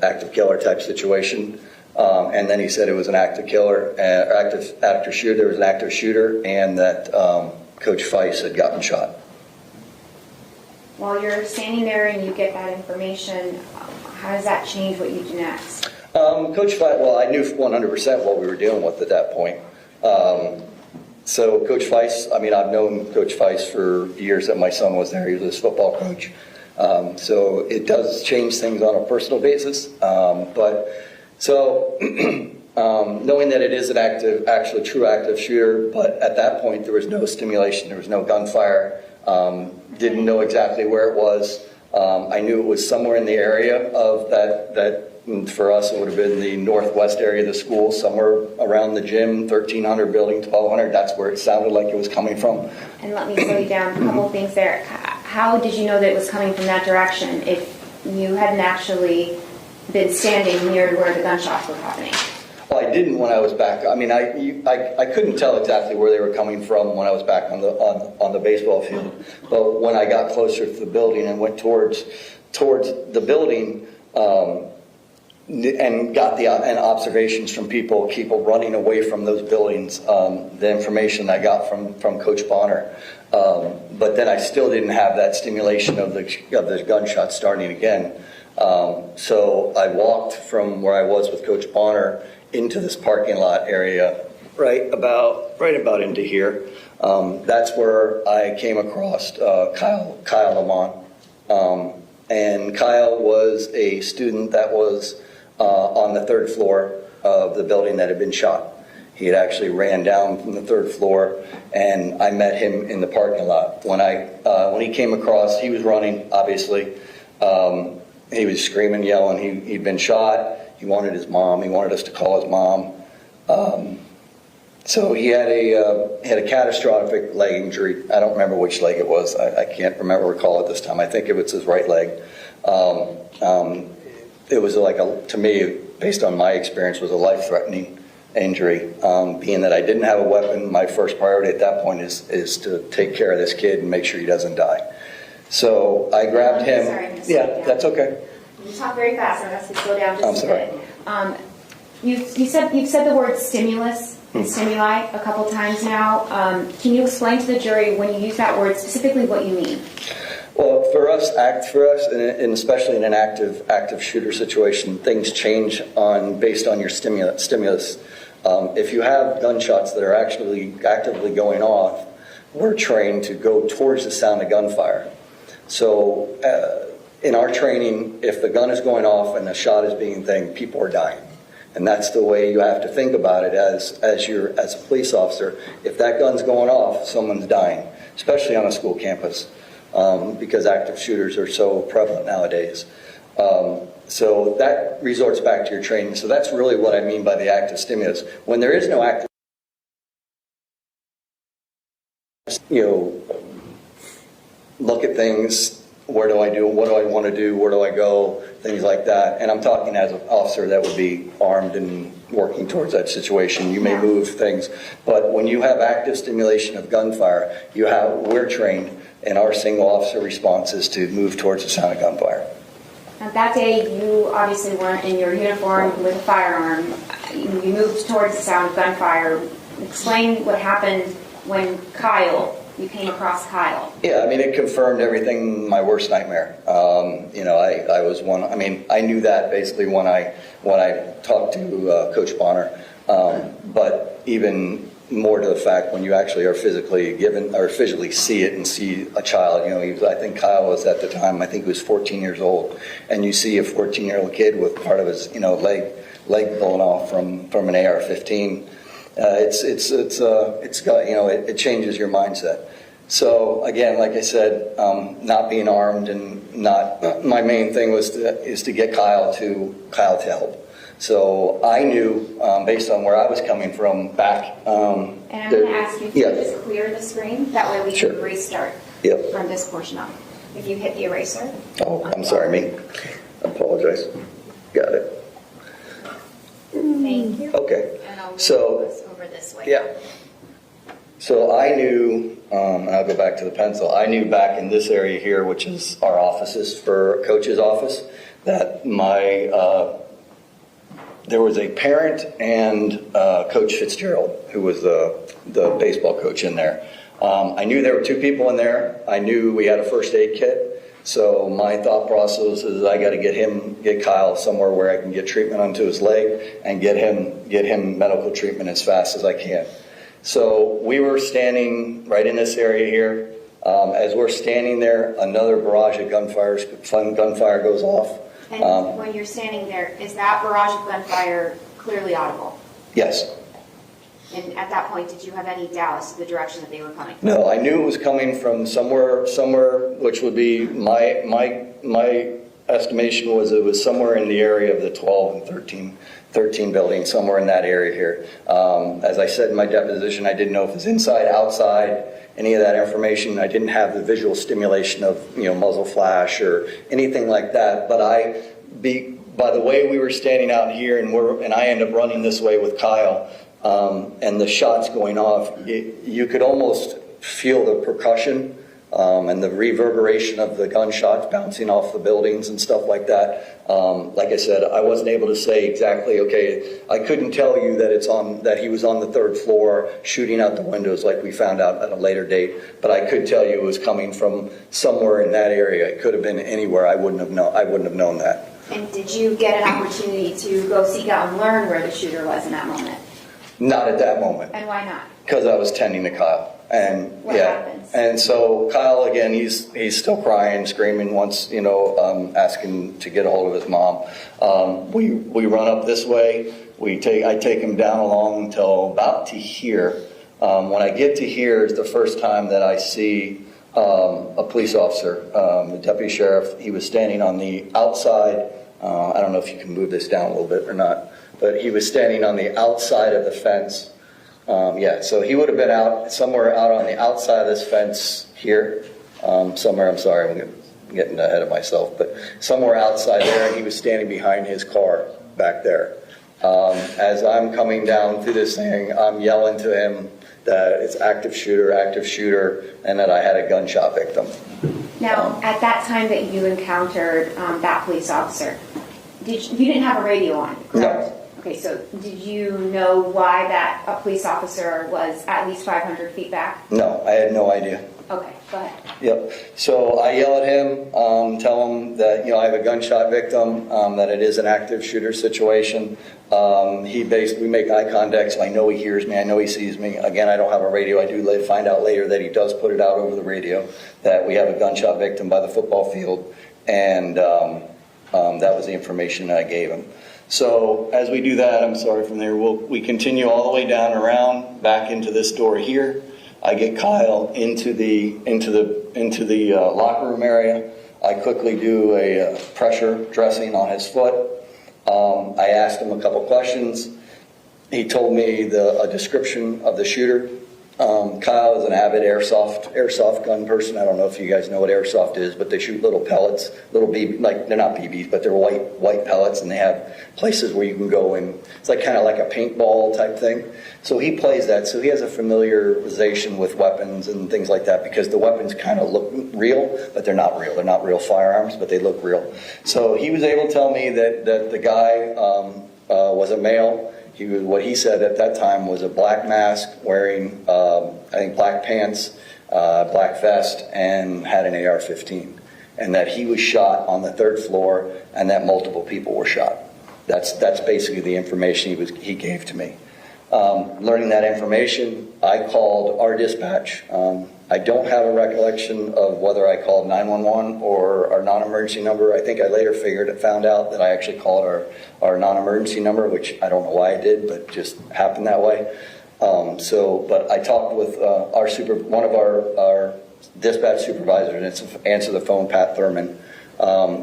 active killer type situation. And then he said it was an active killer, active shooter. There was an active shooter, and that Coach Feist had gotten shot.
While you're standing there and you get that information, how does that change what you do next?
Coach Feist, well, I knew 100% what we were dealing with at that point. So Coach Feist, I mean, I've known Coach Feist for years that my son was there. He was his football coach. So it does change things on a personal basis. Knowing that it is an actually true active shooter, but at that point there was no stimulation, there was no gunfire, didn't know exactly where it was. I knew it was somewhere in the area of that for us it would have been the northwest area of the school, somewhere around the gym, 1300 building, 1200, that's where it sounded like it was coming from.
And let me slow you down, a couple of things there. How did you know that it was coming from that direction if you hadn't actually been standing near where the gunshots were happening?
Well, I didn't when I was back. I mean, I couldn't tell exactly where they were coming from when I was back on the baseball field. But when I got closer to the building and went towards the building and got and observations from people running away from those buildings, the information I got from Coach Bonner. But then I still didn't have that stimulation of the gunshots starting again. So I walked from where I was with Coach Bonner into this parking lot area, right about into here. That's where I came across Kyle Lamont. And Kyle was a student that was on the third floor of the building that had been shot. He had actually ran down from the third floor, and I met him in the parking lot. When he came across, he was running, obviously. He was screaming, yelling. He'd been shot. He wanted his mom. He wanted us to call his mom. So he had a catastrophic leg injury. I don't remember which leg it was. I can't recall it this time. I think it was his right leg. It was to me, based on my experience, was a life-threatening injury. Being that I didn't have a weapon, my first priority at that point is to take care of this kid and make sure he doesn't die. So I grabbed him.
Sorry,
yeah, that's okay.
You talk very fast, and I have to slow down
I'm
just a
sorry.
bit. You've said the word stimulus and stimuli a couple times now. Can you explain to the jury when you use that word specifically what you mean?
Well, for us, and especially in an active shooter situation, things change based on your stimulus. If you have gunshots that are actually actively going off, we're trained to go towards the sound of gunfire. So in our training, if the gun is going off and the shot is being thing, people are dying. And that's the way you have to think about it as a police officer. If that gun's going off, someone's dying, especially on a school campus, because active shooters are so prevalent nowadays. So that resorts back to your training. So that's really what I mean by the active stimulus. When there is no active, look at things. Where do I do? What do I want to do? Where do I go? Things like that. And I'm talking as an officer that would be armed and working towards that situation. You may move things, but when you have active stimulation of gunfire, we're trained, and our single officer response is to move towards the sound of gunfire.
Now, that day, you obviously weren't in your uniform with a firearm. You moved towards the sound of gunfire. Explain what happened when you came across Kyle.
Yeah, I mean, it confirmed everything, my worst nightmare. I was one, I mean, I knew that basically when I talked to Coach Bonner, but even more to the fact when you actually are physically see it and see a child, I think Kyle was at the time, I think he was 14 years old, and you see a 14-year-old kid with part of his, leg blown off from an AR-15. It changes your mindset. So again, like I said, not being armed and my main thing is to get Kyle to help. So I knew based on where I was coming from back.
And I'm going to ask you to just clear the screen. That way we can restart from this portion on. If you hit the eraser.
Oh, I'm sorry, me. I apologize. Got it.
Thank you.
Okay.
And I'll
So
move this over this way.
yeah. So I knew, and I'll go back to the pencil, I knew back in this area here, which is our offices for Coach's office, that there was a parent and Coach Fitzgerald, who was the baseball coach in there. I knew there were two people in there. I knew we had a first aid kit. So my thought process is I got to get Kyle somewhere where I can get treatment onto his leg and get him medical treatment as fast as I can. So we were standing right in this area here. As we're standing there, another barrage of gunfire goes off.
And when you're standing there, is that barrage of gunfire clearly audible?
Yes.
And at that point, did you have any doubt as to the direction that they were coming from?
No, I knew it was coming from somewhere, which would be my estimation was it was somewhere in the area of the 12 and 13 buildings, somewhere in that area here. As I said in my deposition, I didn't know if it was inside, outside, any of that information. I didn't have the visual stimulation of muzzle flash or anything like that. But by the way we were standing out here, and I end up running this way with Kyle. And the shots going off, you could almost feel the percussion and the reverberation of the gunshots bouncing off the buildings and stuff like that. Like I said, I wasn't able to say exactly, okay, I couldn't tell you that he was on the 3rd floor shooting out the windows like we found out at a later date, but I could tell you it was coming from somewhere in that area. It could have been anywhere. I wouldn't have known that.
And did you get an opportunity to go seek out and learn where the shooter was in that moment?
Not at that moment.
And why not?
Because I was tending to Kyle. And
what happens?
And so Kyle, again, he's still crying, screaming, asking to get a hold of his mom. We run up this way. I take him down along until about to here. When I get to here is the first time that I see a police officer, the deputy sheriff. He was standing on the outside. I don't know if you can move this down a little bit or not. But he was standing on the outside of the fence. So he would have been somewhere out on the outside of this fence here. Somewhere, I'm sorry, I'm getting ahead of myself, but somewhere outside there, and he was standing behind his car back there. As I'm coming down through this thing, I'm yelling to him that it's active shooter, and that I had a gunshot victim.
Now, at that time that you encountered that police officer, you didn't have a radio on, correct?
No.
Okay, so did you know why a police officer was at least 500 feet back?
No, I had no idea.
Okay, go ahead.
Yep. So I yell at him, tell him that I have a gunshot victim, that it is an active shooter situation. We make eye contact, so I know he hears me, I know he sees me. Again, I don't have a radio. I do find out later that he does put it out over the radio that we have a gunshot victim by the football field, and that was the information that I gave him. So as we do that, I'm sorry, from there, we continue all the way down and around back into this door here. I get Kyle into the locker room area. I quickly do a pressure dressing on his foot. I asked him a couple questions. He told me a description of the shooter. Kyle is an avid airsoft gun person. I don't know if you guys know what airsoft is, but they shoot little pellets, little BB, they're not BBs, but they're white pellets, and they have places where you can go and it's kind of like a paintball type thing. So he plays that, so he has a familiarization with weapons and things like that because the weapons kind of look real, but they're not real. They're not real firearms, but they look real. So he was able to tell me that the guy was a male. What he said at that time was a black mask, wearing, I think, black pants, black vest, and had an AR-15. And that he was shot on the 3rd floor, and that multiple people were shot. That's basically the information he gave to me. Learning that information, I called our dispatch. I don't have a recollection of whether I called 911 or our non-emergency number. I think I later found out that I actually called our non-emergency number, which I don't know why I did, but just happened that way. But I talked with one of our dispatch supervisors, and answered the phone, Pat Thurman,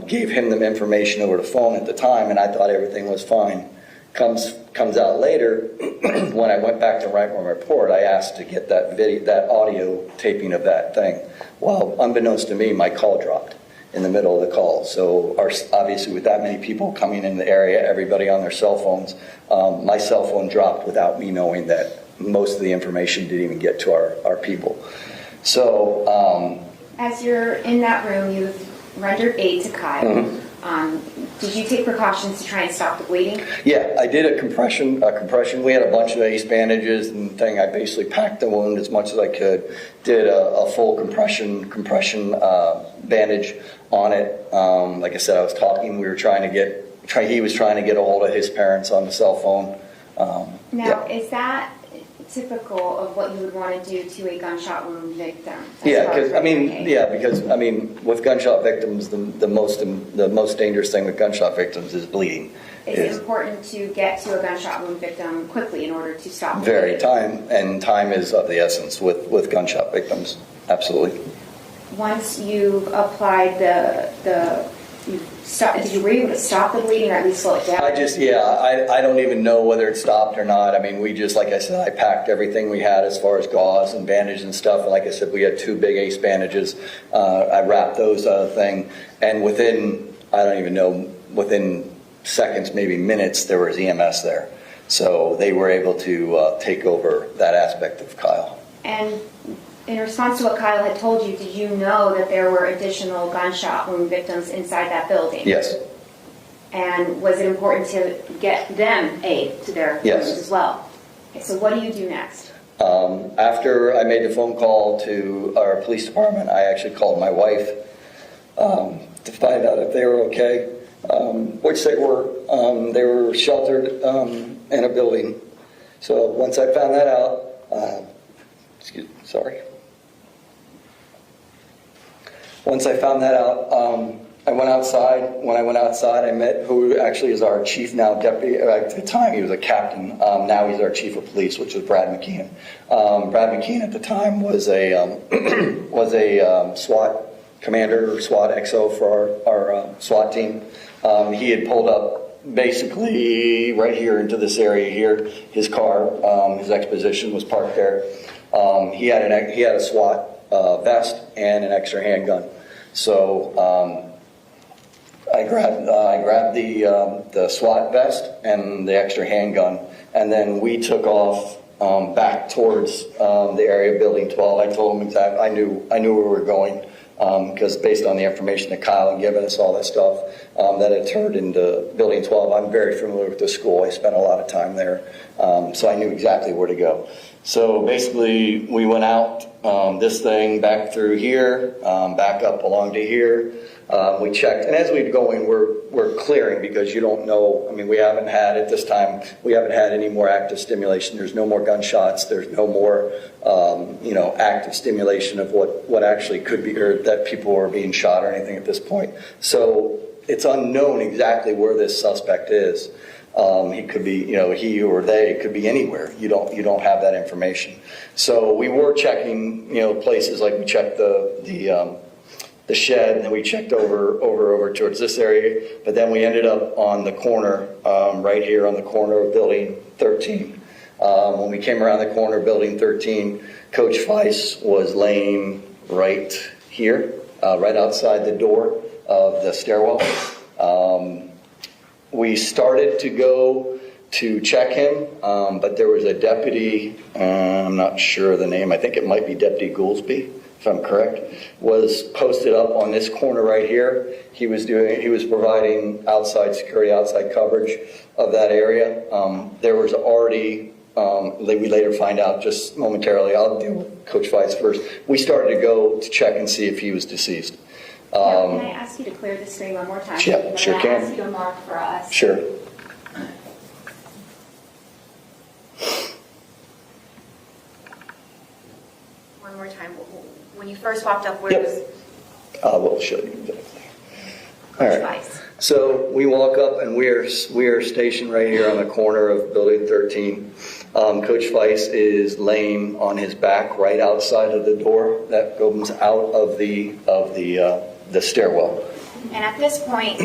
gave him the information over the phone at the time, and I thought everything was fine. Comes out later, when I went back to write my report, I asked to get that audio taping of that thing. Well, unbeknownst to me, my call dropped in the middle of the call. So obviously with that many people coming in the area, everybody on their cell phones, my cell phone dropped without me knowing that most of the information didn't even get to our people. So
as you're in that room, you've rendered aid to Kyle.
Mm-hmm.
Did you take precautions to try and stop the bleeding?
Yeah, I did a compression. We had a bunch of ace bandages and thing. I basically packed the wound as much as I could. Did a full compression bandage on it. Like I said, I was talking. We were trying to get. He was trying to get a hold of his parents on the cell phone.
Is that typical of what you would want to do to a gunshot wound victim?
Yeah, because with gunshot victims, the most dangerous thing with gunshot victims is bleeding.
It's important to get to a gunshot wound victim quickly in order to stop
Very
bleeding.
time is of the essence with gunshot victims. Absolutely.
Once you've applied were you able to stop the bleeding or at least slow it down?
I don't even know whether it stopped or not. I mean, we just, like I said, I packed everything we had as far as gauze and bandages and stuff. And like I said, we had 2 big ace bandages. I wrapped those thing. And within seconds, maybe minutes, there was EMS there. So they were able to take over that aspect of Kyle.
And in response to what Kyle had told you, did you know that there were additional gunshot wound victims inside that building?
Yes.
And was it important to get them aid to their wounds as well? Okay, so what do you do next?
After I made the phone call to our police department, I actually called my wife to find out if they were okay, which they were. They were sheltered in a building. So once I found that out, Once I found that out, I went outside. When I went outside, I met who actually is our chief now, deputy. At the time, he was a captain. Now he's our chief of police, which was Brad McKeon. Brad McKeon at the time was a SWAT commander, or SWAT XO for our SWAT team. He had pulled up basically right here into this area here. His car, his exposition was parked there. He had a SWAT vest and an extra handgun. So I grabbed the SWAT vest and the extra handgun, and then we took off back towards the area of Building 12. I told him exactly. I knew where we were going because based on the information that Kyle had given us, all that stuff that had turned into Building 12. I'm very familiar with the school. I spent a lot of time there, so I knew exactly where to go. So basically, we went out this thing back through here, back up along to here. We checked, and as we'd go in, we're clearing because you don't know. I mean, we haven't had at this time. We haven't had any more active stimulation. There's no more gunshots. There's no more, active stimulation of what actually could be, or that people are being shot or anything at this point. So it's unknown exactly where this suspect is. He could be, he or they could be anywhere. You don't have that information. So we were checking, places like we checked the shed, and then we checked over towards this area. But then we ended up on the corner, right here on the corner of Building 13. When we came around the corner of Building 13, Coach Weiss was laying right here, right outside the door of the stairwell. We started to go to check him, but there was a deputy, I'm not sure of the name, I think it might be Deputy Goolsby, if I'm correct, was posted up on this corner right here. He was providing outside security, outside coverage of that area. There was already, we later find out just momentarily, I'll deal with Coach Weiss first. We started to go to check and see if he was deceased.
Can I ask you to clear the screen one more time?
Yeah, sure can.
I'm going to ask you to mark for us.
Sure.
One more time. When you first walked up, where was
We'll show you exactly. All right.
Weiss?
So we walk up, and we are stationed right here on the corner of Building 13. Coach Weiss is laying on his back right outside of the door that goes out of the stairwell.
And at this point,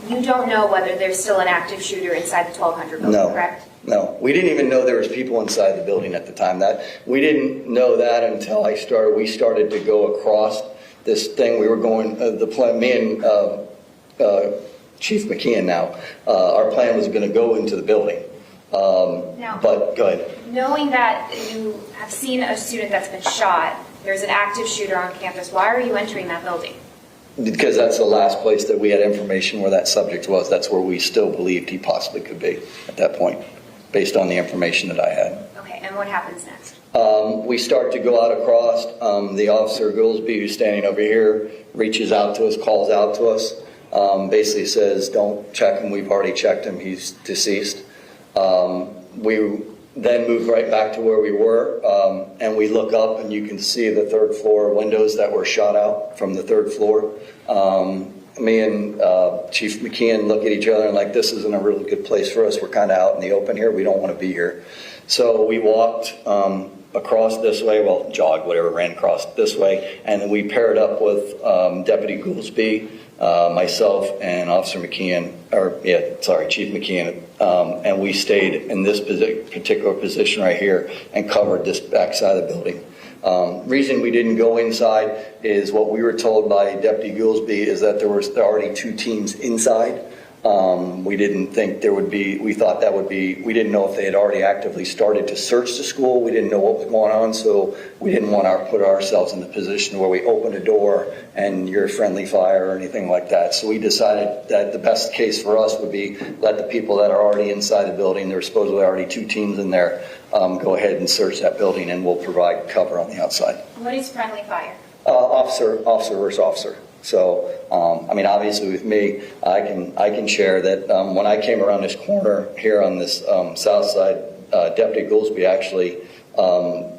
you don't know whether there's still an active shooter inside the 1200 building, correct?
No, we didn't even know there was people inside the building at the time. That we didn't know that until we started to go across this thing. We were going the plan. Me and Chief McKeon now. Our plan was going to go into the building. But go ahead.
Knowing that you have seen a student that's been shot, there's an active shooter on campus. Why are you entering that building?
Because that's the last place that we had information where that subject was. That's where we still believed he possibly could be at that point, based on the information that I had.
Okay, and what happens next?
We start to go out across. The officer Goolsby, who's standing over here, reaches out to us, calls out to us, basically says, don't check him. We've already checked him. He's deceased. We then move right back to where we were, and we look up, and you can see the third floor windows that were shot out from the third floor. Me and Chief McKeon look at each other and like, this isn't a really good place for us. We're kind of out in the open here. We don't want to be here. So we walked across this way, well, jogged, whatever, ran across this way, and then we paired up with Deputy Goolsby, myself, and Officer McKeon, Chief McKeon, and we stayed in this particular position right here and covered this backside of the building. Reason we didn't go inside is what we were told by Deputy Goolsby is that there were already 2 teams inside. We didn't think there would be, we thought that would be, we didn't know if they had already actively started to search the school. We didn't know what was going on, so we didn't want to put ourselves in the position where we opened a door and you're friendly fire or anything like that. So we decided that the best case for us would be let the people that are already inside the building, there were supposedly already 2 teams in there, go ahead and search that building, and we'll provide cover on the outside.
What is friendly fire?
Officer versus officer. So, obviously with me, I can share that when I came around this corner here on this south side, Deputy Goolsby actually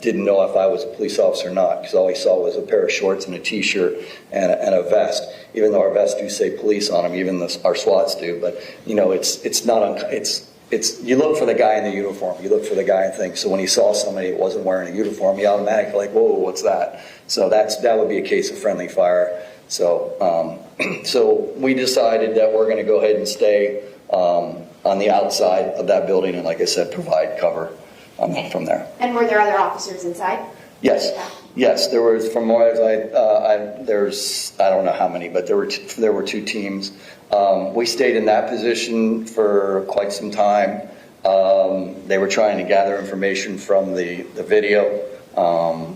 didn't know if I was a police officer or not, because all he saw was a pair of shorts and a T-shirt and a vest. Even though our vests do say police on them, even our SWATs do. But it's not you look for the guy in the uniform. You look for the guy in things. So when he saw somebody that wasn't wearing a uniform, he automatically like, whoa, what's that? So that would be a case of friendly fire. So so we decided that we're going to go ahead and stay on the outside of that building, and like I said, provide cover from there.
And were there other officers inside?
Yes. Yes, there was. From what there's I don't know how many, but there were 2 teams. We stayed in that position for quite some time. They were trying to gather information from the video,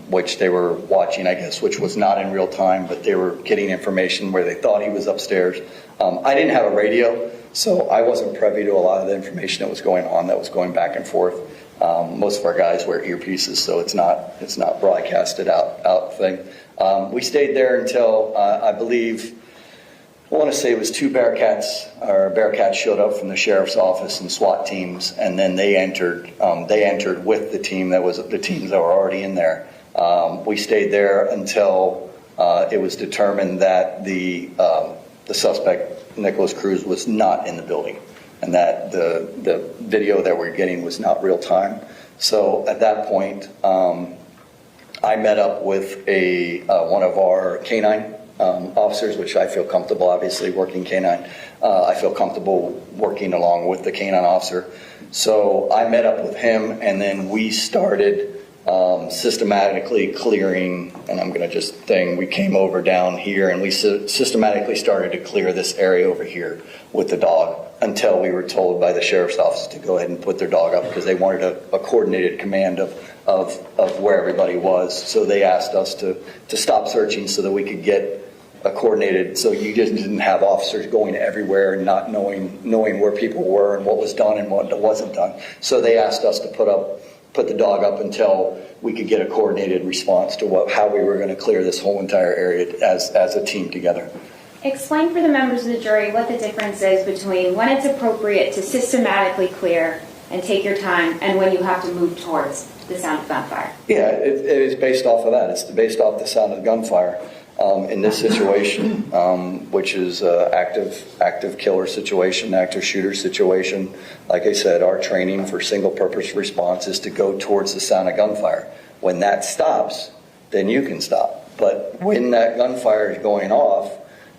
which they were watching, I guess, which was not in real time, but they were getting information where they thought he was upstairs. I didn't have a radio, so I wasn't privy to a lot of the information that was going on, that was going back and forth. Most of our guys wear earpieces, so it's not broadcasted out thing. We stayed there until I want to say it was 2 Bearcats showed up from the sheriff's office and SWAT teams, and then they entered with the team that was the teams that were already in there. We stayed there until it was determined that the suspect, Nicholas Cruz, was not in the building, and that the video that we're getting was not real time. So at that point, I met up with one of our canine officers, which I feel comfortable, obviously, working canine. I feel comfortable working along with the canine officer. So I met up with him, and then we started systematically clearing, and I'm going to we came over down here, and we systematically started to clear this area over here with the dog until we were told by the sheriff's office to go ahead and put their dog up, because they wanted a coordinated command of where everybody was. So they asked us to stop searching so that we could get a coordinated, so you just didn't have officers going everywhere and not knowing where people were and what was done and what wasn't done. So they asked us to put the dog up until we could get a coordinated response to how we were going to clear this whole entire area as a team together.
Explain for the members of the jury what the difference is between when it's appropriate to systematically clear and take your time and when you have to move towards the sound of gunfire.
Yeah, it is based off of that. It's based off the sound of gunfire. In this situation, which is active killer situation, active shooter situation, like I said, our training for single purpose response is to go towards the sound of gunfire. When that stops, then you can stop. But when that gunfire is going off,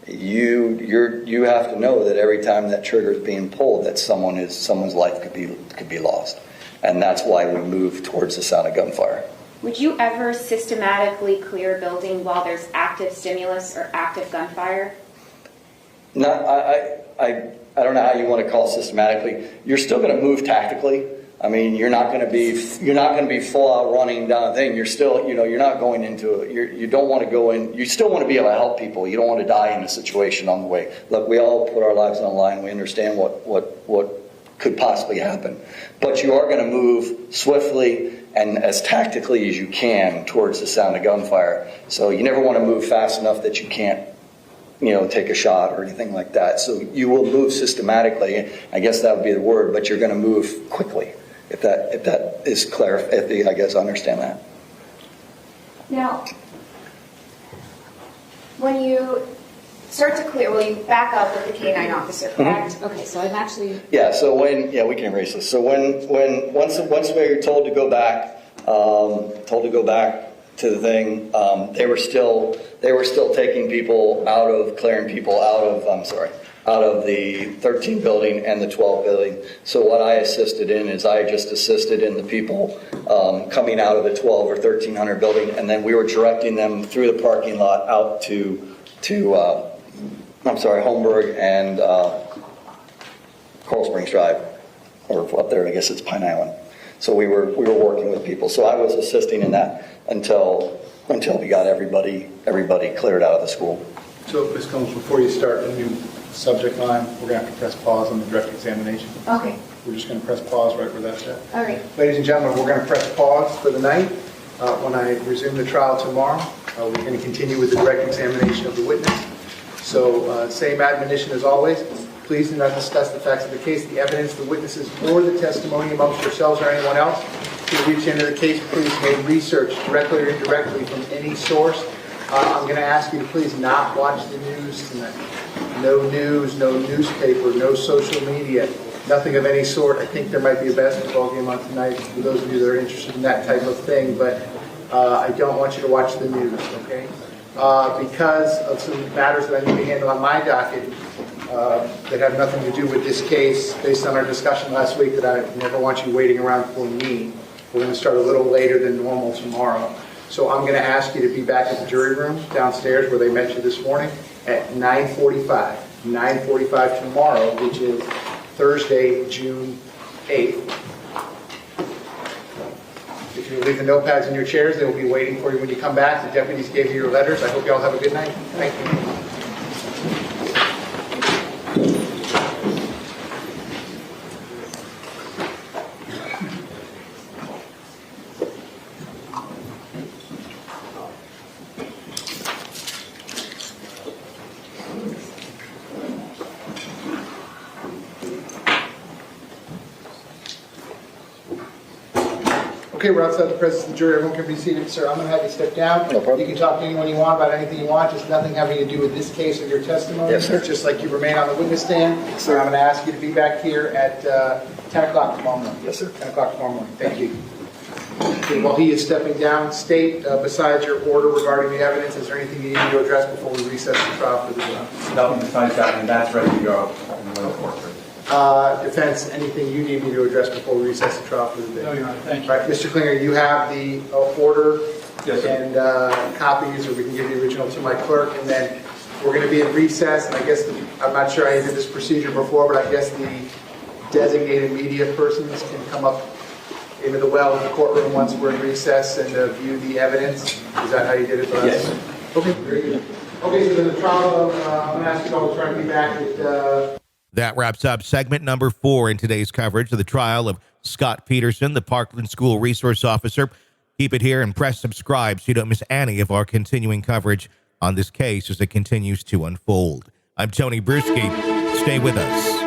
you have to know that every time that trigger is being pulled, that someone's life could be lost, and that's why we move towards the sound of gunfire.
Would you ever systematically clear a building while there's active stimulus or active gunfire?
I don't know how you want to call systematically. You're still going to move tactically. I mean, you're not going to be full out running down a thing. You're still, you're not going into it. You don't want to go in. You still want to be able to help people. You don't want to die in a situation on the way. Look, we all put our lives on the line. We understand what could possibly happen, but you are going to move swiftly and as tactically as you can towards the sound of gunfire. So you never want to move fast enough that you can't, take a shot or anything like that. So you will move systematically. I guess that would be the word, but you're going to move quickly. If that is clear, I guess I understand that.
Now, when you start to clear, you back up with the K-9 officer, correct? Mm-hmm. Okay, so I'm actually...
Yeah, so we can erase this. So once we were told to go back to the thing, they were still taking people clearing people out of the 13 building and the 12 building. So what I assisted in is I just assisted in the people coming out of the 12 or 1300 building, and then we were directing them through the parking lot out to Kohberger and Coral Springs Drive, or up there, I guess it's Pine Island. So we were working with people. So I was assisting in that until we got everybody cleared out of the school.
So, Ms. Combs, before you start a new subject line, we're going to have to press pause on the direct examination.
Okay.
We're just going to press pause right where that's at.
All right.
Ladies and gentlemen, we're going to press pause for the night. When I resume the trial tomorrow, we're going to continue with the direct examination of the witness. So, same admonition as always. Please do not discuss the facts of the case, the evidence, the witnesses, or the testimony amongst yourselves or anyone else. If you reach into the case, please make research directly or indirectly from any source. I'm going to ask you to please not watch the news tonight. No news, no newspaper, no social media, nothing of any sort. I think there might be a basketball game on tonight for those of you that are interested in that type of thing, but I don't want you to watch the news, okay? Because of some matters that I need to handle on my docket that have nothing to do with this case, based on our discussion last week, that I never want you waiting around for me. We're going to start a little later than normal tomorrow. So I'm going to ask you to be back at the jury room downstairs where they met you this morning at 9:45. 9:45 tomorrow, which is Thursday, June 8th. If you leave the notepads in your chairs, they will be waiting for you when you come back. The deputies gave you your letters. I hope you all have a good night. Thank you. Okay, we're outside the presence of the jury. Everyone can be seated. Sir, I'm going to have you step down.
No problem.
You can talk to anyone you want about anything you want, just nothing having to do with this case or your testimony.
Yes, sir.
Just like you remain on the witness stand. Yes, sir. I'm going to ask you to be back here at 10 o'clock tomorrow morning.
Yes, sir.
10 o'clock tomorrow morning. Thank you. Okay, while he is stepping down, state, besides your order regarding the evidence, is there anything you need to address before we recess the trial for the day?
Nothing besides that, and that's ready to go.
Defense, anything you need me to address before we recess the trial for the day?
No, Your Honor. Thank you.
All right, Mr. Klinger, you have the order.
Yes, sir.
And copies, or we can give the original to my clerk, and then we're going to be in recess, and I guess, I'm not sure I did this procedure before, but I guess the designated media persons can come up into the well of the courtroom once we're in recess and view the evidence. Is that how you did it for us?
Yes.
Okay, very good. Okay, so then the trial of, I'm going to ask you all to try to be back at...
That wraps up segment number 4 in today's coverage of the trial of Scot Peterson, the Parkland School resource officer. Keep it here and press subscribe so you don't miss any of our continuing coverage on this case as it continues to unfold. I'm Tony Bruschi. Stay with us.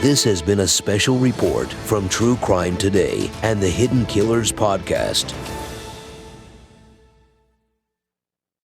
This has been a special report from True Crime Today and the Hidden Killers podcast.